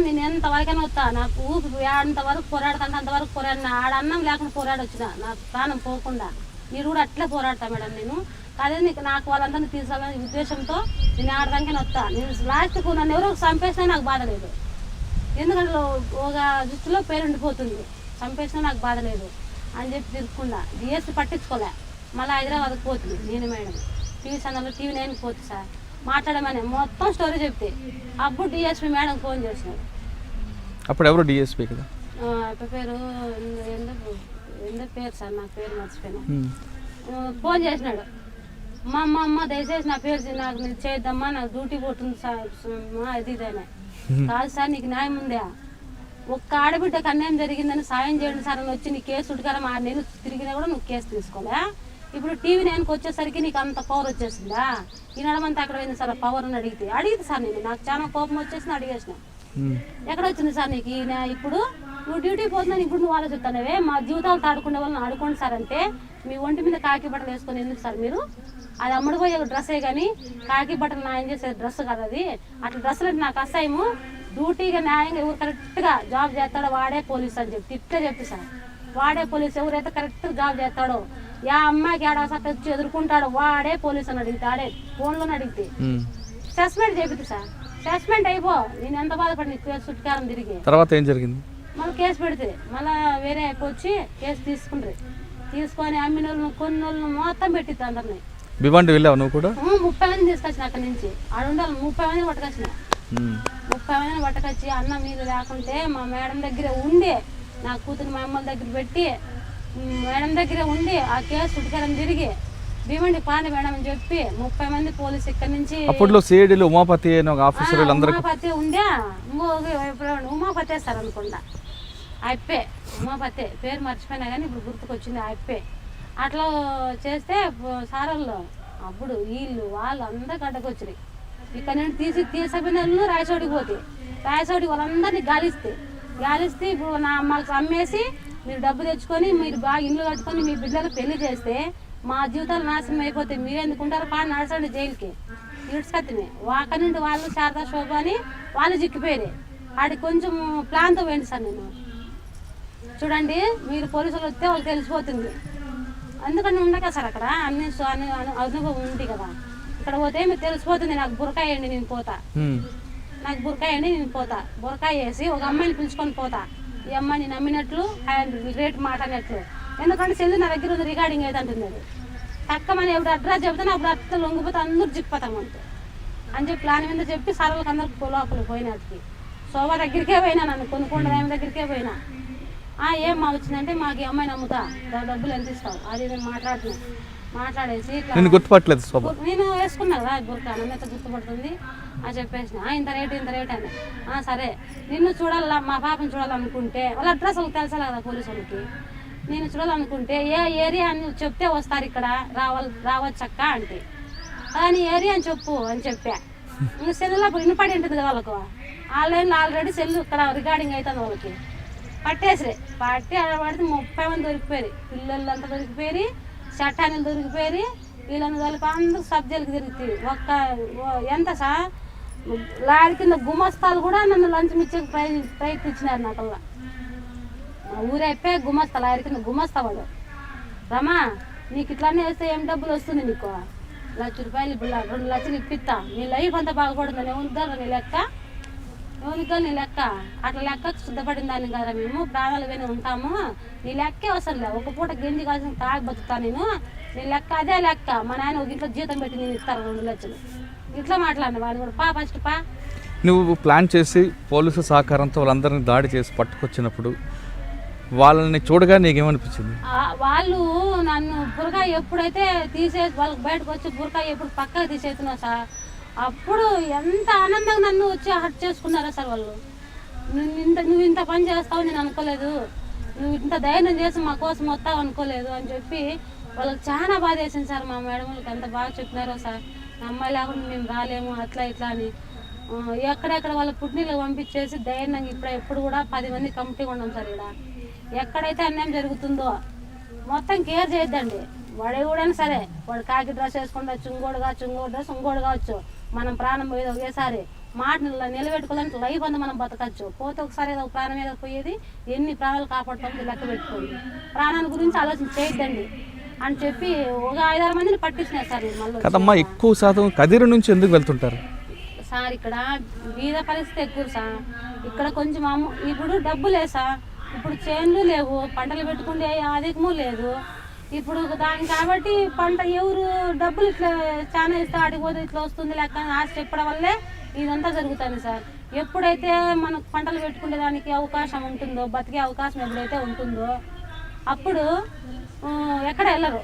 నేను ఎంతవరకైనా వస్తా, నాకు ఊపిరి అంతవరకు పోరాడుతాను, అంతవరకు పోరాడిన ఆడన్నం లేకుండా పోరాడొచ్చిన నాకు ప్రాణం పోకుండా, మీరు కూడా అట్లే పోరాడతా మేడం. నేను అదే నాకు వాళ్ళందరినీ తీసుకోవాలనే ఉద్దేశంతో నేను ఆడదానికైనా వస్తా. నేను లాస్ట్కు నన్ను ఎవరో చంపేసినా నాకు బాధ లేదు, ఎందుకంటే ఒక దృష్టిలో పేరు ఉండిపోతుంది, చంపేసినా నాకు బాధ లేదు అని చెప్పి తిరుగుకుండా డిఎస్పీ పట్టించుకోలే. మళ్ళీ హైదరాబాద్కి పోతుంది నేను మేడం, టీవీ ఛానల్లో టీవీ 9కి పోతుంది సార్. మాట్లాడమని మొత్తం స్టోరీ చెప్తే అప్పుడు డిఎస్పీ మేడం ఫోన్ చేసినాడు. అప్పుడు ఎవరు డిఎస్పీ కదా పేరు ఎందుకు పేరు సార్, నాకు పేరు మర్చిపోయినా. ఫోన్ చేసినాడు, మా అమ్మ దయచేసి నా పేరు నాకు నేను చేద్దామా, నాకు డ్యూటీ పోతుంది సార్ అది ఇదేనా. కాదు సార్ నీకు న్యాయం ఉందా, ఒక్క ఆడబిడ్డకు అన్యాయం జరిగిందని సాయం చేయండి సార్ అని వచ్చి నీ కేసు ఉడకాలం 6 నెలలు తిరిగినా కూడా నువ్వు కేసు తీసుకోలే. ఇప్పుడు టీవీ నైన్కి వచ్చేసరికి నీకు అంత పవర్ వచ్చేసిందా? ఈ నడమంతా అక్కడ పోయింది సార్ పవర్ అని అడిగితే సార్ నేను నాకు చాలా కోపం వచ్చేసింది, అడిగేసిన. ఎక్కడ వచ్చింది సార్ నీకు ఇప్పుడు నువ్వు డ్యూటీ పోతున్నాను, ఇప్పుడు నువ్వు ఆలోచిస్తానవే మా జీవితాలు తాడుకునే వాళ్ళని ఆడుకోండి సార్ అంటే మీ ఒంటి మీద కాకి బట్టలు వేసుకొని ఎందుకు సార్ మీరు? అది అమ్ముడుపోయే డ్రెస్సే కానీ కాకి బట్టలు న్యాయం చేసే డ్రెస్ కదా అది. అట్లా డ్రెస్సులు అంటే నాకు అసహ్యము. డ్యూటీగా న్యాయంగా ఎవరు కరెక్ట్గా జాబ్ చేస్తాడో వాడే పోలీస్ అని చెప్పి ఇట్లా చెప్పి సార్. వాడే పోలీస్ ఎవరైతే కరెక్ట్గా జాబ్ చేస్తాడో యా అమ్మాయికి ఏడాసారి తెచ్చి ఎదుర్కొంటాడో వాడే పోలీస్ అని అడిగితే ఆడే ఫోన్లోనే అడిగితే సస్పెండ్ చేపిద్దు సార్. సస్పెండ్ అయిపో. నేను ఎంత బాధపడి కేసు చుట్టుకారం తిరిగి తర్వాత ఏం జరిగింది? మళ్ళీ కేసు పెడితే మళ్ళీ వేరే వచ్చి కేసు తీసుకుంటారు. తీసుకొని అమ్మిన వాళ్ళను కొన్ని వాళ్ళను మొత్తం పెట్టిద్ది అందరినీ. భివండి వెళ్ళావు నువ్వు కూడా? 30 మంది తీసుకొచ్చిన అక్కడి నుంచి. ఆడ ఉండాలి 30 మందిని పట్టుకొచ్చిన. 30 మందిని పట్టుకొచ్చి అన్న మీరు లేకుంటే మా మేడం దగ్గర ఉండి నా కూతురు మా అమ్మల దగ్గర పెట్టి మేడం దగ్గర ఉండి ఆ కేసు చుట్టుకారం తిరిగి భీమండి పాని మేడం అని చెప్పి 30 మంది పోలీసు ఇక్కడి నుంచి. అప్పట్లో సిఐడిలో ఉమాపతి అనే ఒక ఆఫీసర్ ఉమాపతి ఉందా? ఉమాపతి సార్ అనుకుంటా. అప్పే ఉమాపతి పేరు మర్చిపోయినా కానీ ఇప్పుడు గుర్తుకొచ్చింది అప్పే. అట్లా చేస్తే సార్ వాళ్ళు అప్పుడు వీళ్ళు వాళ్ళు అందరు గడ్డకొచ్చినాయి. ఇక్కడ నుండి తీసపోయిన వాళ్ళు రాయచోటికి పోతే రాయచోటికి వాళ్ళందరినీ గాలిస్తే ఇప్పుడు నా మాకు అమ్మేసి మీరు డబ్బు తెచ్చుకొని మీరు బాగా ఇల్లు కట్టుకొని మీ బిడ్డలకు పెళ్లి చేస్తే మా జీవితాలు నాశనం అయిపోతాయి, మీరెందుకుంటారు పా నడచండి జైలుకి ఇడ్చుకత్తిమే. అక్కడి నుండి వాళ్ళు శారదా శోభ అని వాళ్ళు చిక్కిపోయారు. ఆడికి కొంచెం ప్లాన్తో పోయింది సార్. నేను చూడండి మీరు పోలీసులు వస్తే వాళ్ళకి తెలిసిపోతుంది. అందుకని ఉండక సార్ అక్కడ అన్ని అనుభవం ఉంది కదా. ఇక్కడ పోతే మీకు తెలిసిపోతుంది. నాకు బురకాయ వేయండి నేను పోతా, నాకు బురకాయ వేయండి నేను పోతా. బురకాయ వేసి ఒక అమ్మాయిని పిలుచుకొని పోతా. ఈ అమ్మాయిని నమ్మినట్లు ఆయన రేటు మాట అన్నట్లు. ఎందుకంటే చెల్లి నా దగ్గర ఉంది రికార్డింగ్ అయితే అంటుంది. అది తక్కువని ఎప్పుడు అడ్రస్ చెప్తాను అప్పుడు అట్లా లొంగిపోతే అందరూ చిక్కిపోతాం అంతే అని చెప్పి ప్లాన్ మీద చెప్పి సరళకి అందరికి లోపల పోయినట్టుకి శోభ దగ్గరికే పోయినా, నన్ను కొనుక్కుంటే ఆమె దగ్గరికే పోయినా. ఏం మా వచ్చిందంటే మాకు ఈ అమ్మాయి నమ్ముతా డబ్బులు ఎంత ఇస్తావు అది నేను మాట్లాడేసి గుర్తుపట్టలేదు. నేను వేసుకున్నా కదా బుర్కా నన్నైతే గుర్తుపడుతుంది అని చెప్పేసిన. ఇంత రేటు అని సరే నిన్ను చూడాలా మా పాపను చూడాలనుకుంటే వాళ్ళ అడ్రస్ వాళ్ళకి తెలుసా కదా పోలీసు వాళ్ళకి. నేను చూడాలనుకుంటే ఏ ఏరియా అని చెప్తే వస్తారు ఇక్కడ రావచ్చక్క అంటే కానీ ఏరియా అని చెప్పు అని చెప్పా. ఇంకా సెల్లులో వినపడి ఉంటుంది కదా వాళ్ళకు. ఆన్లైన్లో ఆల్రెడీ సెల్లు ఇక్కడ రికార్డింగ్ అవుతుంది వాళ్ళకి. పట్టి ఆడ పడితే 30 మంది దొరికిపోయారు. పిల్లలు అంతా దొరికిపోయి చట్టానికి దొరికిపోయి వీళ్ళని కలిపి అందరూ సబ్జెక్టుకి తిరుగుతాయి. ఎంత సార్ లారీ కింద గుమస్తాలు కూడా నన్ను లంచం ఇచ్చే ప్రయత్నించినారు. నాకల్లా ఊరే అయిపోయి గుమస్తా లారీ కింద గుమస్తా వాడు రమా నీకు ఇట్లానే వేస్తే ఏం డబ్బులు వస్తుంది నీకు 1 లక్ష రూపాయలు ఇప్పుడు 2 లక్షలు ఇప్పిస్తా నీ లైఫ్ అంతా బాగుపడుతుంది. ఏముంటారు నీ లెక్క అట్లా లెక్కకు సిద్ధపడిన దాన్ని కదా మేము ప్రాణాలు పోయిన ఉంటాము. నీ లెక్కే అవసరంలే. ఒక పూట గింజి కాల్సిన తాగి బతుకుతా నేను. నీ లెక్క అదే లెక్క. మా నాయన ఒక ఇంట్లో జీతం పెట్టి నేను ఇస్తారు 2 లక్షలు. ఇట్లా మాట్లాడిన వాడు కూడా ఫస్ట్ నువ్వు ప్లాన్ చేసి పోలీసు సహకారంతో వాళ్ళందరినీ దాడి చేసి పట్టుకొచ్చినప్పుడు వాళ్ళని చూడగా నీకేమనిపించింది? వాళ్ళు నన్ను బురకాయ ఎప్పుడైతే వాళ్ళకి బయటకు వచ్చి బురకాయ ఎప్పుడు పక్కకు తీసేస్తున్నా సార్ అప్పుడు ఎంత ఆనందంగా నన్ను వచ్చి హర్ట్ చేసుకున్నారా సార్ వాళ్ళు. నువ్వు ఇంత పని చేస్తావు నేను అనుకోలేదు, నువ్వు ఇంత ధైర్యం చేసి మా కోసం వస్తావు అనుకోలేదు అని చెప్పి వాళ్ళకి చాలా బాధ వేసింది సార్. మా మేడం వాళ్ళకి ఎంత బాగా చెప్పినారో సార్. అమ్మాయి లేకుండా మేము రాలేము అట్లా ఇట్లా అని ఎక్కడెక్కడ వాళ్ళ పుట్టినీళ్ళకి పంపించేసి ధైర్యంగా ఎప్పుడు కూడా 10 మంది కమిటీ ఉన్నాం సార్. ఇక్కడ ఎక్కడైతే అన్యాయం జరుగుతుందో మొత్తం కేర్ చేయొద్దండి. వాడే కూడా సరే వాడు కాకి డ్రెస్ వేసుకుంటా చుంగోడు డ్రెస్ ఇంకోడు కావచ్చు. మనం ప్రాణం పోయేది ఒకేసారి మాట నిలబెట్టుకోవాలంటే లైఫ్ అంతా మనం బతకచ్చు. పోతే ఒకసారి ఏదో ప్రాణం మీద పోయేది ఎన్ని ప్రాణాలు కాపాడుతామో లెక్క పెట్టుకోండి. ప్రాణాల గురించి ఆలోచన చేయొద్దండి అని చెప్పి ఒక 5-6 మందిని పట్టించినారు సార్. కదమ్మా ఎక్కువ శాతం కదిరి నుంచి ఎందుకు వెళ్తుంటారు సార్? ఇక్కడ బీద పరిస్థితి ఎక్కువ సార్. ఇక్కడ కొంచెం ఇప్పుడు డబ్బు లేదు సార్. ఇప్పుడు చేన్లు లేవు, పంటలు పెట్టుకుంటే అధికము లేదు. ఇప్పుడు దానికి కాబట్టి పంట ఎవరు డబ్బులు ఇట్లా చాలా ఇస్తే ఆడిపోతే ఇట్లా వస్తుంది లెక్క ఆశ చెప్పడం వల్లే ఇదంతా జరుగుతుంది సార్. ఎప్పుడైతే మనకు పంటలు పెట్టుకునే దానికి అవకాశం ఉంటుందో బతికే అవకాశం ఎప్పుడైతే ఉంటుందో అప్పుడు ఎక్కడ వెళ్ళరు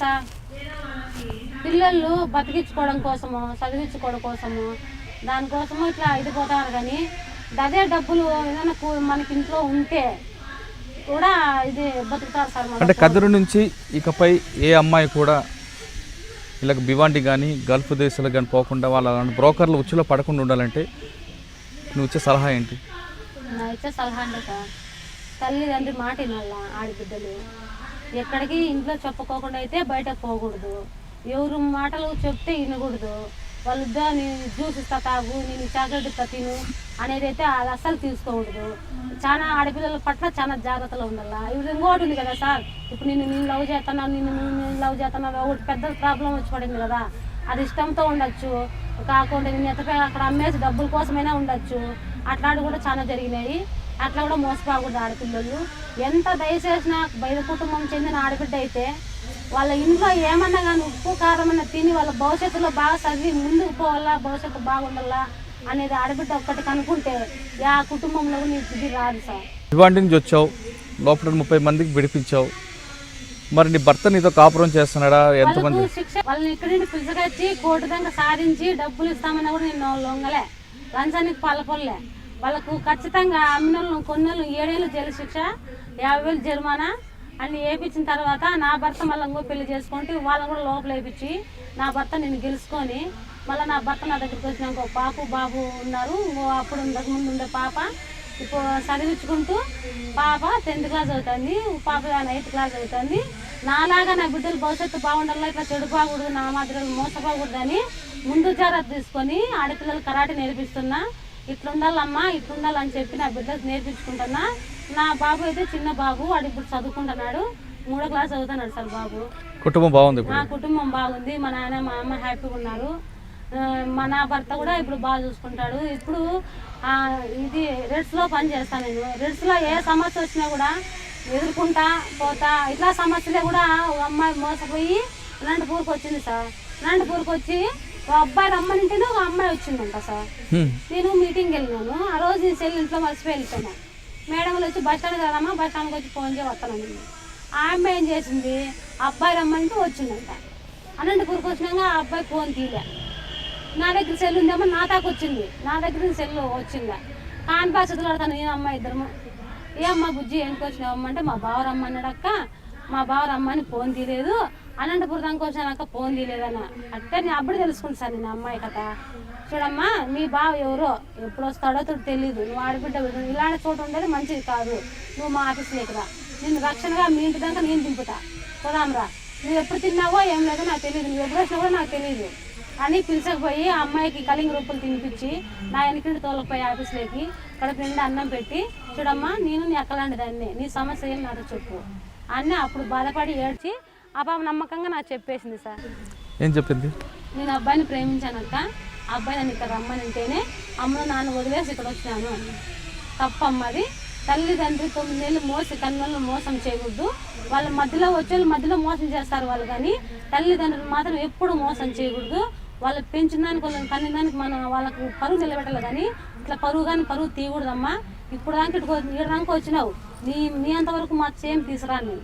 సార్. పిల్లలు బతికించుకోవడం కోసము చదివించుకోవడం కోసము దానికోసము ఇట్లా ఇదిపోతారు. కానీ అదే డబ్బులు ఏదైనా మనకి ఇంట్లో ఉంటే కూడా ఇది బతుకుతారు సార్. అంటే కదిరి నుంచి ఇకపై ఏ అమ్మాయి కూడా ఇలా భివాండి కానీ గల్ఫ్ దేశాలకు కానీ పోకుండా వాళ్ళ బ్రోకర్లు ఉచ్చులో పడకుండా ఉండాలంటే నువ్వు ఇచ్చే సలహా ఏంటి? నా ఇచ్చే సలహా అంటే సార్, తల్లిదండ్రి మాట వినాల. ఆడబిడ్డలు ఎక్కడికి ఇంట్లో చెప్పుకోకుండా అయితే బయటకు పోకూడదు. ఎవరు మాటలు చెప్తే వినకూడదు. వాళ్ళు నేను జ్యూస్ ఇస్తా తాగు, నేను చాక్లెట్ ఇస్తా తిను అనేది అయితే అది అస్సలు తీసుకోకూడదు. చాలా ఆడపిల్లల పట్ల చాలా జాగ్రత్తలు ఉండాలి. ఇప్పుడు ఇంకోటి ఉంది కదా సార్, ఇప్పుడు నేను లవ్ చేస్తున్నాను, నేను లవ్ చేస్తున్నాను, ఒకటి పెద్ద ప్రాబ్లం వచ్చి పడింది కదా, అది ఇష్టంతో ఉండొచ్చు, కాకుండా నేను ఎత్తపై అక్కడ అమ్మేసి డబ్బుల కోసమైనా ఉండొచ్చు. అట్లాంటివి కూడా చాలా జరిగినాయి. అట్లా కూడా మోసపోకూడదు ఆడపిల్లలు. ఎంత దయచేసినా బయట కుటుంబం చెందిన ఆడబిడ్డ అయితే వాళ్ళ ఇంట్లో ఏమన్నా కానీ ఉప్పు కారం అన్న తిని వాళ్ళ భవిష్యత్తులో బాగా చదివి ముందుకు పోవాలా, భవిష్యత్తు బాగుండాలా అనేది ఆడబిడ్డ ఒక్కటి కనుక్కుంటే ఆ కుటుంబంలో నీకు ఇది రాదు సార్. భివాండి నుంచి వచ్చావు, లోపల 30 మందికి విడిపించావు, మరి నీ భర్త నీతో కాపురం చేస్తున్నాడా? ఎంతమంది శిక్ష వాళ్ళని ఇక్కడి నుండి పిలుచుకొచ్చి కోర్టు దాకా సాధించి డబ్బులు ఇస్తామన్నా కూడా నేను లొంగలే, లంచానికి పాల్పొల్లే. వాళ్ళకు ఖచ్చితంగా అమ్మినోళ్ళు కొన్నోళ్ళు 7 ఏళ్ళు జైలు శిక్ష, 50,000 జరిమానా అన్ని వేయించిన తర్వాత నా భర్త మళ్ళీ ఇంకో పెళ్లి చేసుకుంటే వాళ్ళని కూడా లోపల వేయించి నా భర్త నేను గెలుచుకొని మళ్ళీ నా భర్త నా దగ్గరికి వచ్చినాక ఒక పాప బాబు ఉన్నారు. అప్పుడు ఇంతకుముందు ఉండే పాప ఇప్పుడు చదివించుకుంటూ పాప 10th క్లాస్ అవుతుంది, పాప 9th క్లాస్ అవుతుంది. నాలాగా నా బిడ్డలు భవిష్యత్తు బాగుండాలి, ఇట్లా చెడిపోకూడదు, నా మాదిరిలో మోసపోకూడదు అని ముందు జాగ్రత్త తీసుకొని ఆడపిల్లలు కరాటే నేర్పిస్తున్నా. ఇట్లుండాలమ్మా ఇట్లుండాలని చెప్పి నా బిడ్డలకు నేర్పించుకుంటున్నా. నా బాబు అయితే చిన్న బాబు, వాడు ఇప్పుడు చదువుకుంటున్నాడు, 3వ క్లాస్ చదువుతున్నాడు సార్ బాబు. కుటుంబం బాగుంది, నా కుటుంబం బాగుంది. మా నాన్న మా అమ్మ హ్యాపీగా ఉన్నారు. నా భర్త కూడా ఇప్పుడు బాగా చూసుకుంటాడు. ఇప్పుడు ఇది రెడ్స్లో పని చేస్తాను నేను. రెడ్స్లో ఏ సమస్య వచ్చినా కూడా ఎదుర్కొంటా పోతా. ఇట్లా సమస్యలే కూడా ఒక అమ్మాయి మోసపోయి అనంతపూర్కి వచ్చింది సార్. అనంతపూర్కి వచ్చి ఒక అబ్బాయి రమ్మనింటేనే ఒక అమ్మాయి వచ్చిందంట సార్. నేను మీటింగ్కి వెళ్ళినాను. ఆ రోజు నేను సెల్ ఇంట్లో మర్చిపోయి వెళ్ళిపోయాను. మేడంలు వచ్చి బస్ స్టాండ్ కదమ్మా, బస్ స్టాండ్కి వచ్చి ఫోన్ చేసి వస్తాను. ఆ అమ్మాయి ఏం చేసింది, అబ్బాయి రమ్మంటూ వచ్చిందంట. అనంతపూర్కి వచ్చినాక ఆ అబ్బాయి ఫోన్ తీలే. నా దగ్గర సెల్ ఉందేమో నా తాకు వచ్చింది, నా దగ్గర సెల్ వచ్చిందా కాని బాధ్యతలు ఆడతాను నేను అమ్మాయి ఇద్దరము. ఏ అమ్మ బుజ్జి ఎందుకు వచ్చినావమ్మ అంటే మా బావ రమ్మన్నాడక్క, మా బావ రమ్మని ఫోన్ తీయలేదు, అనంతపురం దానికి వచ్చినాక ఫోన్ తీయలేదన్న. అంటే నేను అప్పుడు తెలుసుకుంటా సార్ నేను అమ్మాయి కథ. చూడమ్మా మీ బావ ఎవరో ఎప్పుడు వస్తాడో తెలియదు, నువ్వు ఆడబిడ్డ ఇలాంటి చోట ఉండేది మంచిది కాదు, నువ్వు మా ఆఫీస్లోకి రా, నేను రక్షణగా మీ ఇంటి దాకా నేను దింపుతా, పోదాంరా, నువ్వు ఎప్పుడు తిన్నావో ఏం లేదో నాకు తెలియదు, నువ్వు ఎప్పుడు వచ్చినా కూడా నాకు తెలియదు అని పిలిచకపోయి ఆ అమ్మాయికి కలింగ రూపాయలు తినిపించి నా వెనకింటి తోలకపోయి ఆఫీస్లోకి కడుపు నిండా అన్నం పెట్టి, చూడమ్మా నేను నీ అక్కలాంటి దాన్ని, నీ సమస్య ఏం నాతో చెప్పు అని అప్పుడు బాధపడి ఏడ్చి ఆ పాప నమ్మకంగా నాకు చెప్పేసింది సార్. ఏం చెప్పింది? నేను అబ్బాయిని ప్రేమించానక్క, ఆ అబ్బాయి నన్ను ఇక్కడ రమ్మనంటేనే అమ్మను నాన్న వదిలేసి ఇక్కడ వచ్చినాను. తప్పమ్మది. తల్లిదండ్రి 9 ఏళ్ళు మోసి కన్నులను మోసం చేయకూడదు. వాళ్ళ మధ్యలో వచ్చేవాళ్ళు మధ్యలో మోసం చేస్తారు వాళ్ళు, కానీ తల్లిదండ్రులు మాత్రం ఎప్పుడు మోసం చేయకూడదు. వాళ్ళు పెంచిన దానికి వాళ్ళని కన్న దానికి మనం వాళ్ళకు పరువు నిలబెట్టాలి, కానీ ఇట్లా పరువు కానీ పరువు తీయకూడదమ్మా. ఇప్పుడు దానికి ఇక్కడికి వచ్చినావు, నీ అంతవరకు మా సేమ్ తీసుకురాను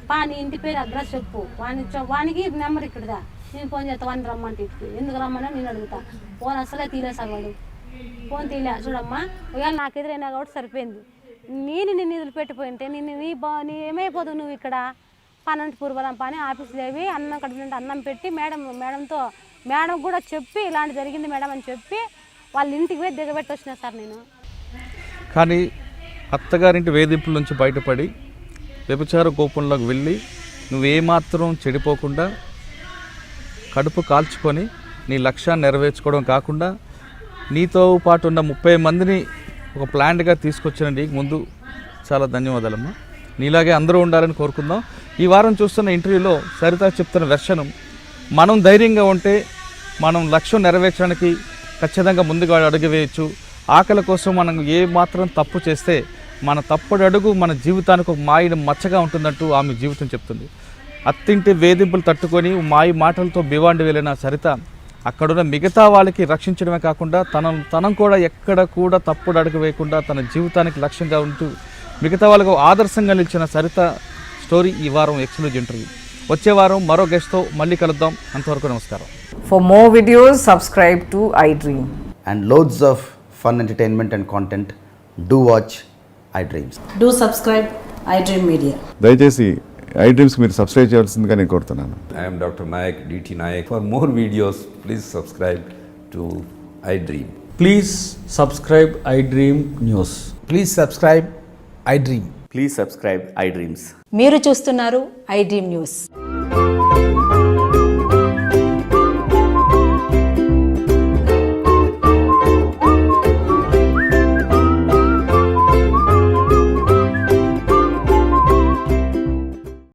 పా, నీ ఇంటి పేరు అడ్రస్ చెప్పు, వానికి నెంబర్ ఇక్కడదా, నేను ఫోన్ చేస్తా, వాడిని రమ్మంటే ఇటు ఎందుకు రమ్మన్నా నేను అడుగుతా. ఫోన్ అసలే తీలే సార్ వాడు, ఫోన్ తీలే. చూడమ్మా ఇవాళ నాకు ఎదురైనా కాబట్టి సరిపోయింది. నేను నిన్ను వదిలిపెట్టిపోయింటే నీ ఏమైపోతావు నువ్వు ఇక్కడ అనంతపూర్ వరం పని ఆఫీస్ లేవి అన్నం కడుపు అన్నం పెట్టి మేడం కూడా చెప్పి ఇలాంటి జరిగింది మేడం అని చెప్పి వాళ్ళ ఇంటికి పోయి దిగబెట్టి వచ్చినా సార్ నేను. కానీ అత్తగారింటి వేధింపుల నుంచి బయటపడి వ్యభిచార కోపంలోకి వెళ్ళి నువ్వేమాత్రం చెడిపోకుండా కడుపు కాల్చుకొని నీ లక్ష్యాన్ని నెరవేర్చుకోవడం కాకుండా నీతో పాటు ఉన్న 30 మందిని ఒక ప్లాన్గా తీసుకొచ్చిన నీకు ముందు చాలా ధన్యవాదాలమ్మా. నీలాగే అందరూ ఉండాలని కోరుకుందాం. ఈ వారం చూస్తున్న ఇంటర్వ్యూలో సరిత చెప్తున్న వెర్షను మనం ధైర్యంగా ఉంటే మనం లక్ష్యం నెరవేర్చడానికి ఖచ్చితంగా ముందుగా అడుగు వేయచ్చు. ఆకలి కోసం మనం ఏ మాత్రం తప్పు చేస్తే మన తప్పుడు అడుగు మన జీవితానికి ఒక మాయని మచ్చగా ఉంటుందంటూ ఆమె జీవితం చెప్తుంది. అత్తింటి వేధింపులు తట్టుకొని మాయ మాటలతో భివాండి వెళ్ళిన సరిత అక్కడున్న మిగతా వాళ్ళకి రక్షించడమే కాకుండా తనం కూడా ఎక్కడ కూడా తప్పుడు అడుగు వేయకుండా తన జీవితానికి లక్ష్యంగా ఉంటూ మిగతా వాళ్ళకు ఆదర్శంగా నిలిచిన సరిత స్టోరీ ఈ వారం ఎక్స్క్లూజివ్ ఇంటర్వ్యూ. వచ్చే వారం మరో గెస్ట్తో మళ్ళీ కలుద్దాం. అంతవరకు నమస్కారం. For more videos, subscribe to iDream. And loads of fun entertainment and content, do watch iDreams. Do subscribe iDream Media. దయచేసి ఐ డ్రీమ్స్కి మీరు సబ్స్క్రైబ్ చేయాల్సిందిగా నేను కోరుతున్నాను. I am Dr. Nayak, DT Nayak. For more videos, please subscribe to iDream. Please subscribe iDream News. Please subscribe iDream. Please subscribe iDreams. మీరు చూస్తున్నారు iDream News.